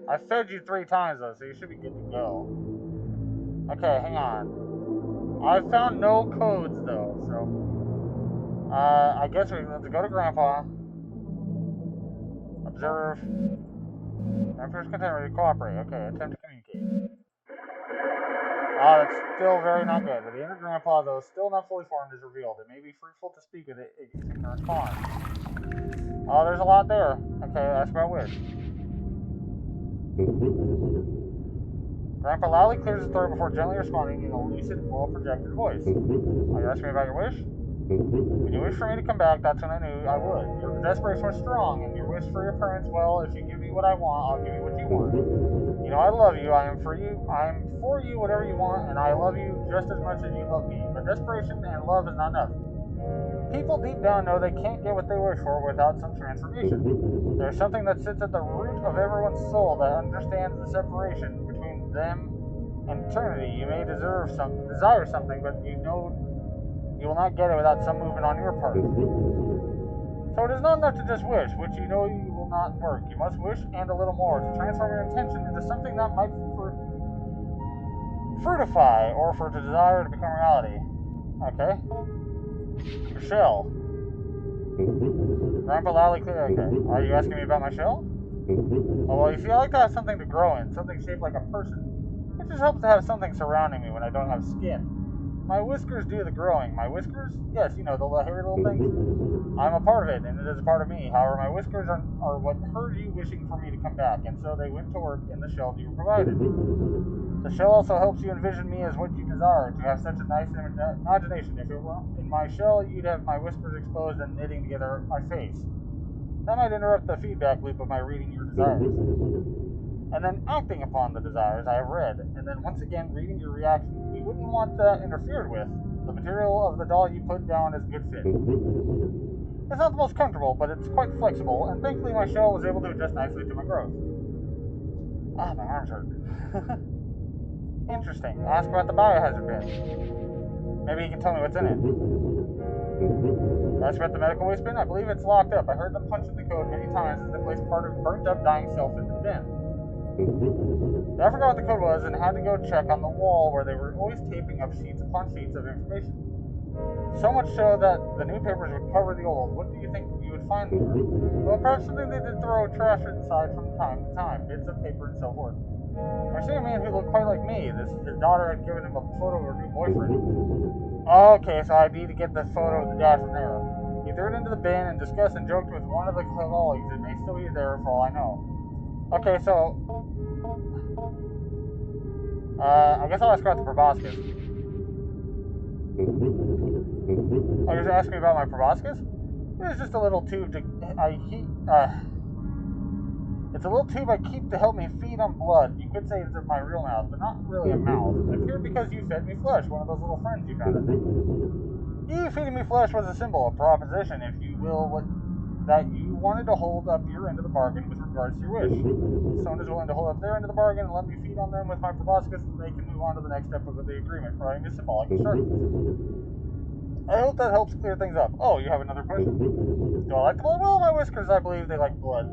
I fed you 3 times, though, so you should be good to go. Okay, hang on. I found no codes, though, so... I guess we have to go to Grandpa. Observe. Grandpa's content ready to cooperate. Okay, attempt to communicate. Oh, that's still very not good. But the inner Grandpa, though still not fully formed, is revealed. It may be fruitful to speak with it if you can respond. Oh, there's a lot there. Okay, ask about wish. Grandpa loudly clears his throat before gently responding in a lucid, well-projected voice. Are you asking me about your wish? When you wish for me to come back, that's when I knew I would. Your desperation was strong, and your wish for your parents, well, if you give me what I want, I'll give you what you want. You know, I love you, I am for you, whatever you want, and I love you just as much as you love me. But desperation and love is not enough. People deep down know they can't get what they wish for without some transformation. There's something that sits at the root of everyone's soul that understands the separation between them and eternity. You may desire something, but you know you will not get it without some movement on your part. So it is not enough to just wish, which you know you will not work. You must wish and a little more to transform your intention into something that might fruitify or for the desire to become reality. Okay. Your shell. Grandpa loudly clear. Okay. Are you asking me about my shell? Oh, well, you see, I like to have something to grow in, something shaped like a person. It just helps to have something surrounding me when I don't have skin. My whiskers do the growing. My whiskers? Yes, you know, the hairy little things. I'm a part of it, and it is a part of me. However, my whiskers are what heard you wishing for me to come back, and so they went to work in the shell you provided. The shell also helps you envision me as what you desire, to have such a nice imagination. If it were in my shell, you'd have my whiskers exposed and knitting together my face. That might interrupt the feedback loop of my reading your desires. And then acting upon the desires I have read, and then once again reading your reaction. We wouldn't want that interfered with. The material of the doll you put down is a good fit. It's not the most comfortable, but it's quite flexible, and thankfully my shell was able to adjust nicely to my growth. Ah, my arms hurt. Interesting. Ask about the biohazard bin. Maybe you can tell me what's in it. Ask about the medical waste bin. I believe it's locked up. I heard them punch in the code many times as they placed part of burnt up dying self into the bin. I forgot what the code was and had to go check on the wall where they were always taping up sheets upon sheets of information. So much so that the newspapers would cover the old. What do you think you would find there? Well, perhaps something they did throw trash inside from time to time, bits of paper and so forth. I see a man who looked quite like me. His daughter had given him a photo of her new boyfriend. Okay, so I need to get the photo of the dad from there. He threw it into the bin and discussed and joked with one of the colleagues. It may still be there for all I know. Okay, so... I guess I'll ask about the proboscis. Oh, you're asking me about my proboscis? It was just a little tube it's a little tube I keep to help me feed on blood. You could say it's my real mouth, but not really a mouth. It appeared because you fed me flesh, one of those little friends you found, I think. You feeding me flesh was a symbol, a proposition, if you will, that you wanted to hold up your end of the bargain with regards to your wish. If someone is willing to hold up their end of the bargain and let me feed on them with my proboscis, then they can move on to the next step of the agreement, providing a symbolic instructions. I hope that helps clear things up. Oh, you have another question? Do I like the blood? Well, my whiskers, I believe they like blood.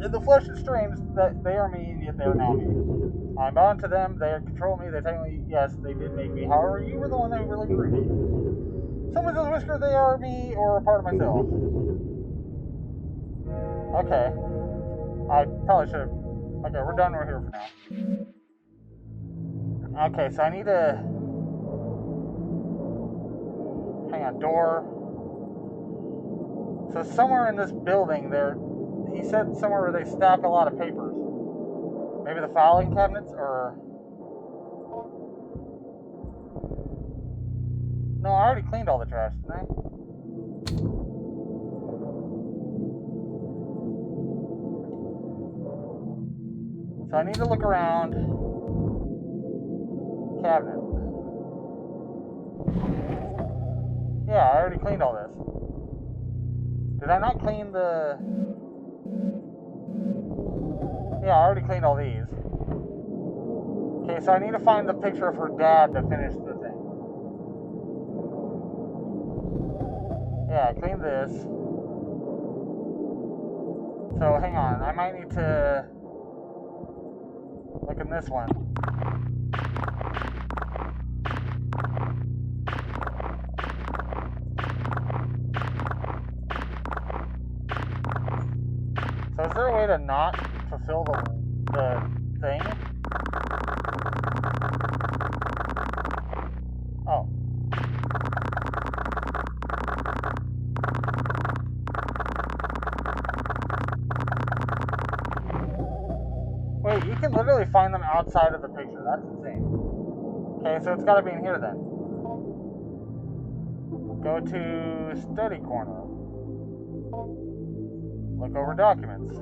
In the flesh, it's strange that they are me, and yet they are now me. I'm bound to them, they control me, they technically, yes, they did make me. However, you were the one that really grew me. Someone says whisker, they are me, or a part of myself. Okay. I probably should have... Okay, we're done, we're here for now. Okay, so I need to... a door. So somewhere in this building there, he said somewhere where they stack a lot of papers. Maybe the filing cabinets, or... No, I already cleaned all the trash, didn't I? So I need to look around. Cabinet. Yeah, I already cleaned all this. Did I not clean the... Yeah, I already cleaned all these. Okay, so I need to find the picture of her dad to finish the thing. Yeah, I cleaned this. So, hang on. I might need to look in this one. So is there a way to not fulfill the thing? Oh. Wait, you can literally find them outside of the picture. That's insane. Okay, so it's got to be in here then. Go to study corner. Look over documents.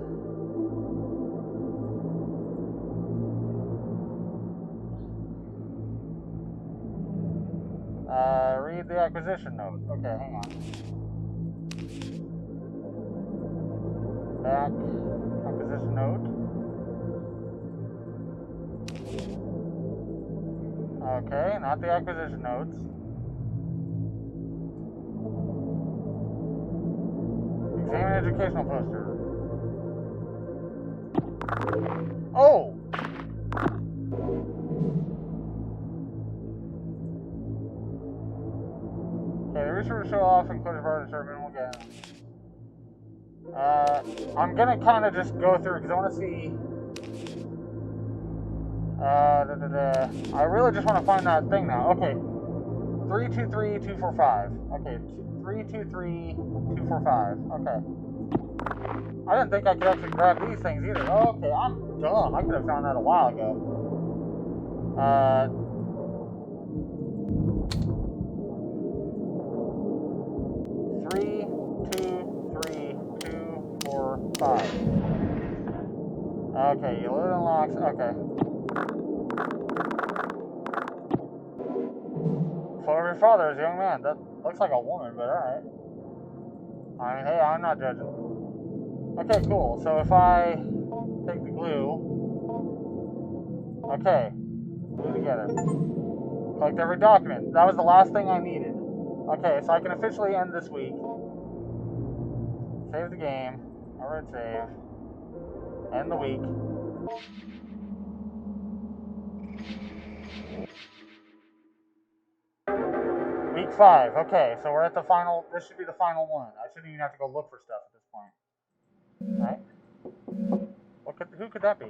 Read the acquisition note. Okay, hang on. Back. Acquisition note. Okay, not the acquisition notes. Examine educational poster. Oh! Okay, the research will show off included part of the minimal gain. I'm gonna kind of just go through because I want to see. I really just want to find that thing now. Okay, 323245. Okay, 323245. Okay. I didn't think I could actually grab these things either. Oh, okay, I'm dumb. I could have found that a while ago. 323245. Okay, you load unlocks. Okay. Photo of your father as a young man. That looks like a woman, but alright. I mean, hey, I'm not judging. Okay, cool. So if I take the glue... Okay. Glue together. Collect every document. That was the last thing I needed. Okay, so I can officially end this week. Save the game. Alright, save. End the week. Week 5. Okay, so we're at the final. This should be the final one. I shouldn't even have to go look for stuff at this point. Right? Who could that be?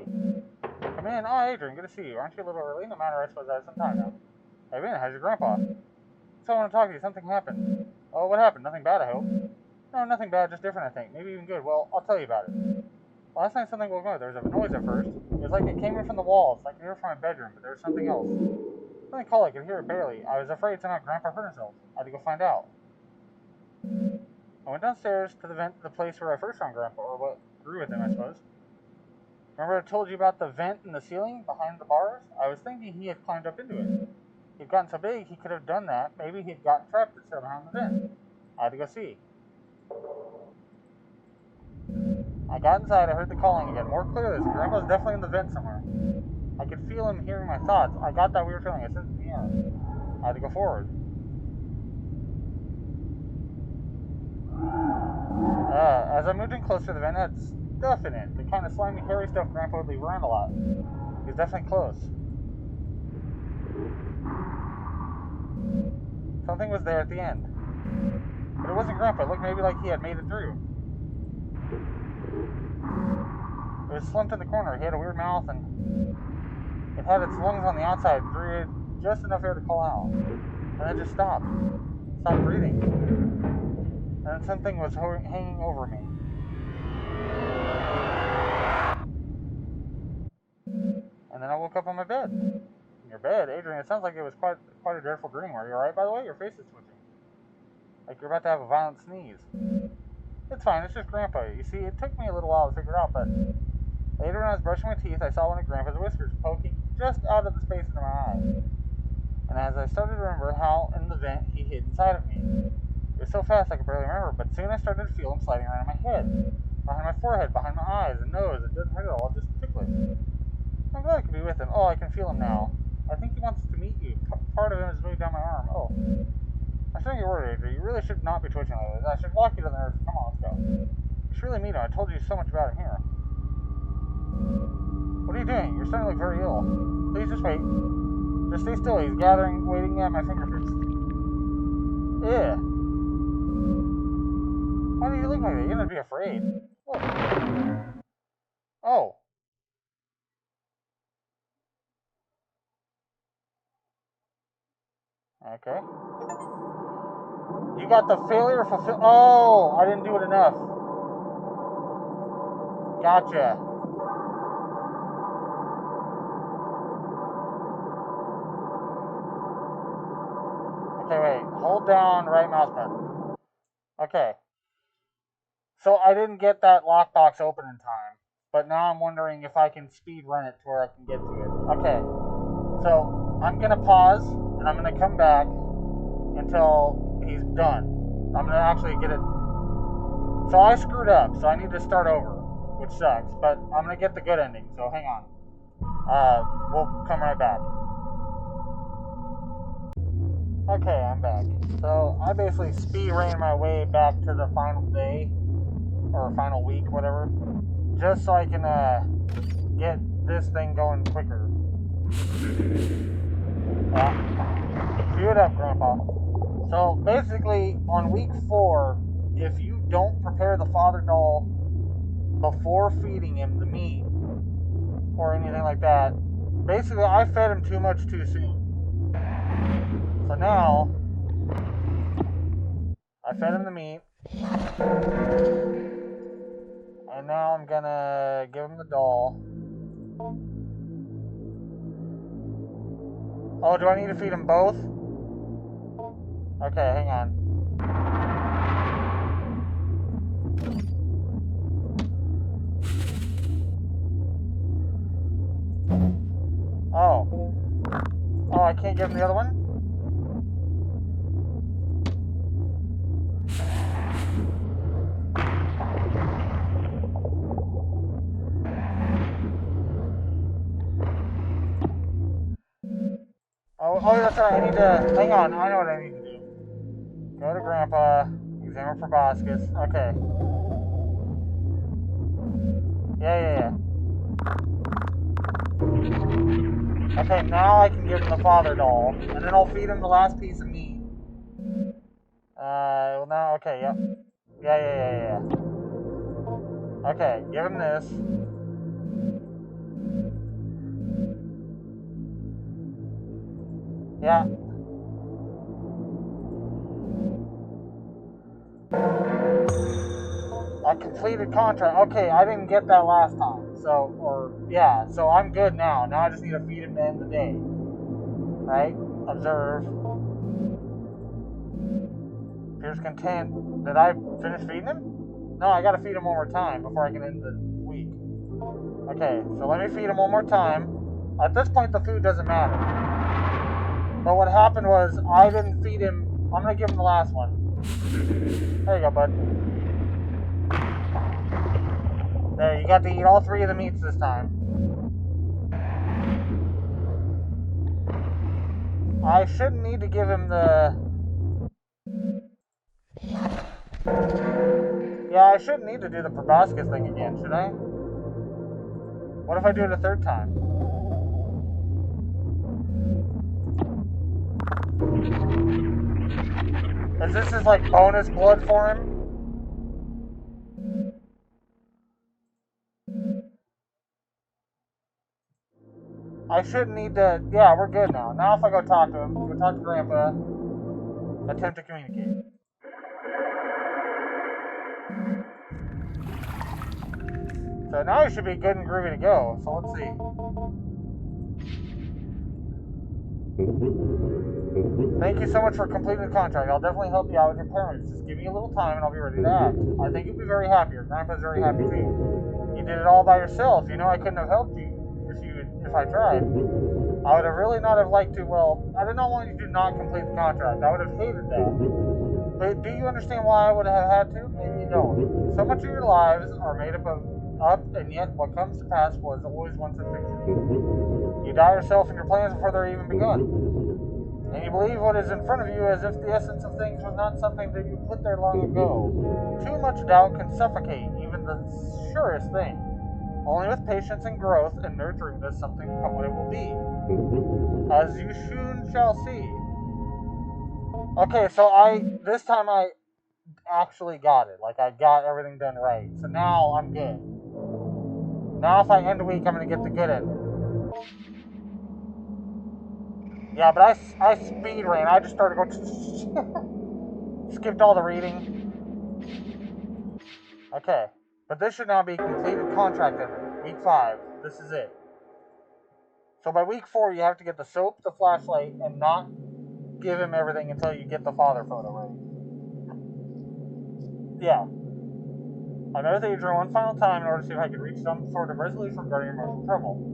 Come in. Oh, Adrian, good to see you. Aren't you a little early? No matter, I suppose I have some time now. Hey, Ben, how's your grandpa? So I want to talk to you. Something happened. Oh, what happened? Nothing bad, I hope. No, nothing bad, just different, I think. Maybe even good. Well, I'll tell you about it. Last night something woke me up. There was a noise at first. It was like it came in from the walls. I could hear it from my bedroom, but there was something else. Something called. I could hear it barely. I was afraid somehow Grandpa hurt himself. I had to go find out. I went downstairs to the place where I first found Grandpa, or what grew with him, I suppose. Remember I told you about the vent in the ceiling behind the bars? I was thinking he had climbed up into it. He'd gotten so big he could have done that. Maybe he'd gotten trapped somehow in the vent. I had to go see. I got inside, I heard the calling again. More clearly, Grandpa's definitely in the vent somewhere. I could feel him hearing my thoughts. I got that weird feeling. I sensed it in the air. I had to go forward. As I moved in closer, the vent had stuff in it. The kind of slimy, hairy stuff Grandpa would leave around a lot. He was definitely close. Something was there at the end. But it wasn't Grandpa. It looked maybe like he had made it through. It was slumped in the corner. He had a weird mouth and it had its lungs on the outside. It breathed just enough air to call out. And then it just stopped. stopped breathing. And then something was hanging over me. And then I woke up on my bed. In your bed, Adrian, it sounds like it was quite a dreadful dream. Are you alright, by the way? Your face is twitching. Like you're about to have a violent sneeze. It's fine, it's just Grandpa. You see, it took me a little while to figure it out, but later when I was brushing my teeth, I saw one of Grandpa's whiskers poking just out of the space under my eye. And as I started to remember how in the vent he hid inside of me. It was so fast I could barely remember, but soon I started to feel him sliding around in my head, behind my forehead, behind my eyes and nose. It didn't hurt at all, just ticklish. I'm glad I could be with him. Oh, I can feel him now. I think he wants to meet you. Part of him is moving down my arm. Oh. I shouldn't get worried, Adrian. You really should not be twitching like this. I should walk you to the nurse. Come on, let's go. You should really meet him. I told you so much about him here. What are you doing? You're starting to look very ill. Please just wait. Just stay still. He's waiting at my fingertips. Ew. Why do you look like that? You're gonna be afraid. Look. Oh. Okay. You got the failure fulfilled. Oh, I didn't do it enough. Gotcha. Okay, wait. Hold down right mouse button. Okay. So I didn't get that lockbox open in time, but now I'm wondering if I can speed run it to where I can get to it. Okay. So I'm gonna pause and I'm gonna come back until he's done. I'm gonna actually get it. So I screwed up, so I need to start over, which sucks, but I'm gonna get the good ending, so hang on. We'll come right back. Okay, I'm back. So I basically speed ran my way back to the final day, or final week, whatever, just so I can get this thing going quicker. Cue it up, Grandpa. So basically, on week 4, if you don't prepare the father doll before feeding him the meat or anything like that, basically I fed him too much too soon. So now I fed him the meat, and now I'm gonna give him the doll. Oh, do I need to feed them both? Okay, hang on. Oh. Oh, I can't give him the other one? Oh, that's right. I need to... Hang on. I know what I need to do. Go to Grandpa. Examine proboscis. Okay. Yeah. Okay, now I can give him the father doll. And then I'll feed him the last piece of meat. Well, now... Okay, yep. Yeah. Okay, give him this. Yeah. A completed contract. Okay, I didn't get that last time. So I'm good now. Now I just need to feed him to end the day. Right? Observe. Appears content. Did I finish feeding him? No, I gotta feed him one more time before I can end the week. Okay, so let me feed him one more time. At this point, the food doesn't matter. But what happened was, I didn't feed him. I'm gonna give him the last one. There you go, bud. There, you got to eat all 3 of the meats this time. I shouldn't need to give him the... Yeah, I shouldn't need to do the proboscis thing again, should I? What if I do it a 3rd time? Is this just like bonus blood for him? I shouldn't need to... Yeah, we're good now. Now if I go talk to him, go talk to Grandpa. attempt to communicate. So now we should be good and groovy to go. So let's see. Thank you so much for completing the contract. I'll definitely help you out with your parents. Just give me a little time and I'll be ready to act. I think you'll be very happy. Your grandpa's very happy too. You did it all by yourself. You know I couldn't have helped you if I tried. I would have really not have liked to. Well, I did not want you to not complete the contract. I would have hated that. But do you understand why I would have had to? Maybe you don't. So much of your lives are made up of and yet what comes to pass was always once a fiction. You doubt yourself and your plans before they're even begun. And you believe what is in front of you as if the essence of things was not something that you put there long ago. Too much doubt can suffocate even the surest thing. Only with patience and growth and nurturing does something become what it will be. As you soon shall see. Okay, so this time I actually got it. Like, I got everything done right. So now I'm good. Now if I end the week, I'm going to get the good ending. Yeah, but I speed ran. I just started going... skipped all the reading. Okay. But this should now be completed contract ending. Week 5. This is it. So by week 4, you have to get the soap, the flashlight, and not give him everything until you get the father photo ready. Yeah. I met with Adrian one final time in order to see if I could reach some sort of resolution regarding her emotional trouble.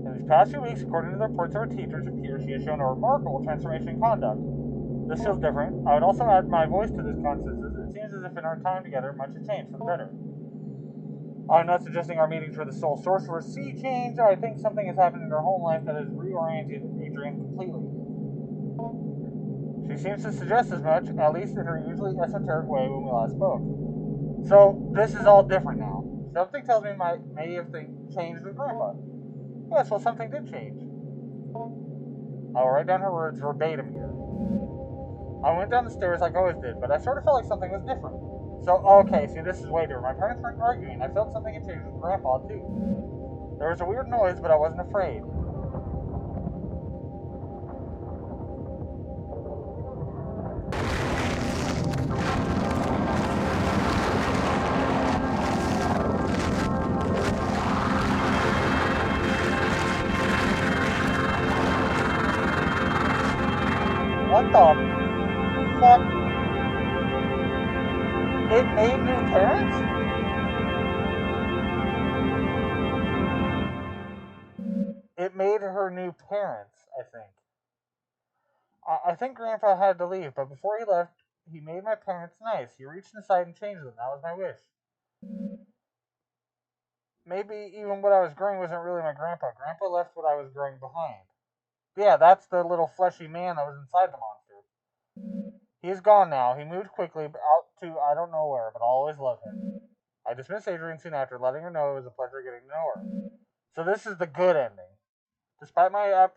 In these past few weeks, according to the reports of her teachers, it appears she has shown a remarkable transformation in conduct. This feels different. I would also add my voice to this consensus. It seems as if in our time together, much has changed for the better. I'm not suggesting our meetings were the sole source of her sea change. I think something has happened in her home life that has reoriented Adrian completely. She seems to suggest as much, at least in her usually esoteric way when we last spoke. So, this is all different now. Something tells me may have changed with Grandpa. Yes, well, something did change. I will write down her words verbatim here. I went down the stairs like I always did, but I sort of felt like something was different. So, okay, see, this is way different. My parents weren't arguing. I felt something had changed with Grandpa, too. There was a weird noise, but I wasn't afraid. What the fuck? It made new parents? It made her new parents, I think. I think Grandpa had to leave, but before he left, he made my parents nice. He reached inside and changed them. That was my wish. Maybe even what I was growing wasn't really my grandpa. Grandpa left what I was growing behind. Yeah, that's the little fleshy man that was inside the monster. He's gone now. He moved quickly out to I don't know where, but I'll always love him. I dismissed Adrian soon after, letting her know it was a pleasure getting to know her. So this is the good ending. Despite my if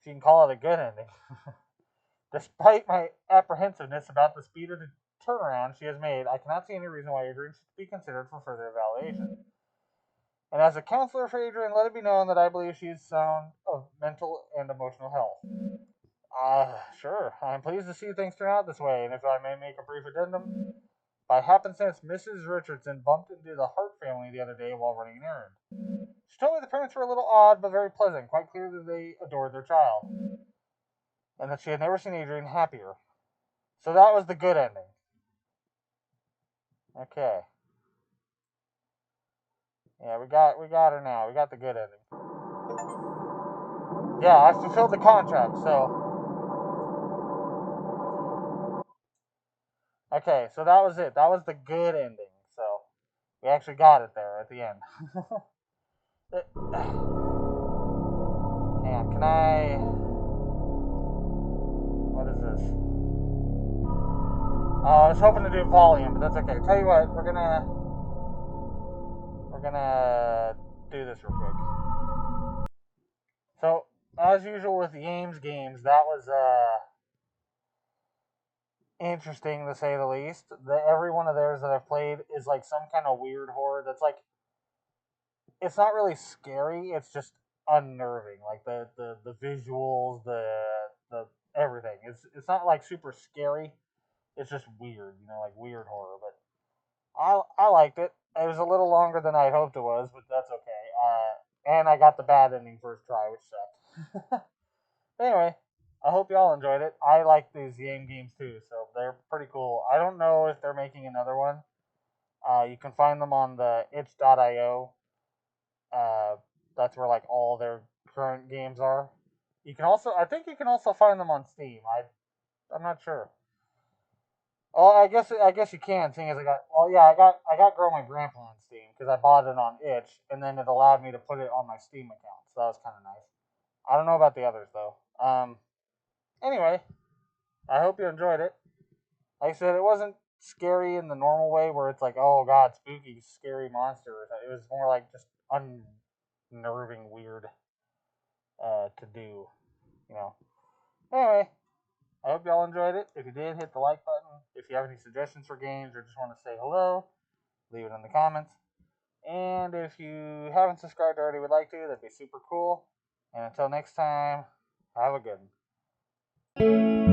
you can call it a good ending. Despite my apprehensiveness about the speed of the turnaround she has made, I cannot see any reason why Adrian should be considered for further evaluation. And as a counselor for Adrian, let it be known that I believe she is sound of mental and emotional health. Sure. I'm pleased to see things turn out this way, and if I may make a brief addendum, by happenstance, Mrs. Richardson bumped into the Hart family the other day while running an errand. She told me the parents were a little odd, but very pleasant. Quite clear that they adored their child, and that she had never seen Adrian happier. So that was the good ending. Okay. Yeah, we got her now. We got the good ending. Yeah, I fulfilled the contract, so okay, so that was it. That was the good ending. So we actually got it there at the end. Man, can I? What is this? I was hoping to do volume, but that's okay. Tell you what, we're gonna do this real quick. So as usual with the Ames games, that was interesting to say the least. Every one of theirs that I've played is like some kind of weird horror that's like it's not really scary. It's just unnerving. Like the visuals, the everything. It's not like super scary. It's just weird, like weird horror. But I liked it. It was a little longer than I hoped it was, but that's okay. And I got the bad ending first try, which sucked. Anyway, I hope y'all enjoyed it. I like these game games too, so they're pretty cool. I don't know if they're making another one. You can find them on the itch.io. Uh, that's where like all their current games are. I think you can also find them on Steam. I'm not sure. Oh, I guess you can. Seeing as I got Grow My Grandpa on Steam because I bought it on itch, and then it allowed me to put it on my Steam account. So that was kind of nice. I don't know about the others though. Anyway, I hope you enjoyed it. Like I said, it wasn't scary in the normal way where it's like, oh god, spooky, scary monster. It was more like just unnerving, weird to do. You know. Anyway, I hope y'all enjoyed it. If you did, hit the like button. If you have any suggestions for games or just want to say hello, leave it in the comments. And if you haven't subscribed already, would like to, that'd be super cool. And until next time, have a good one.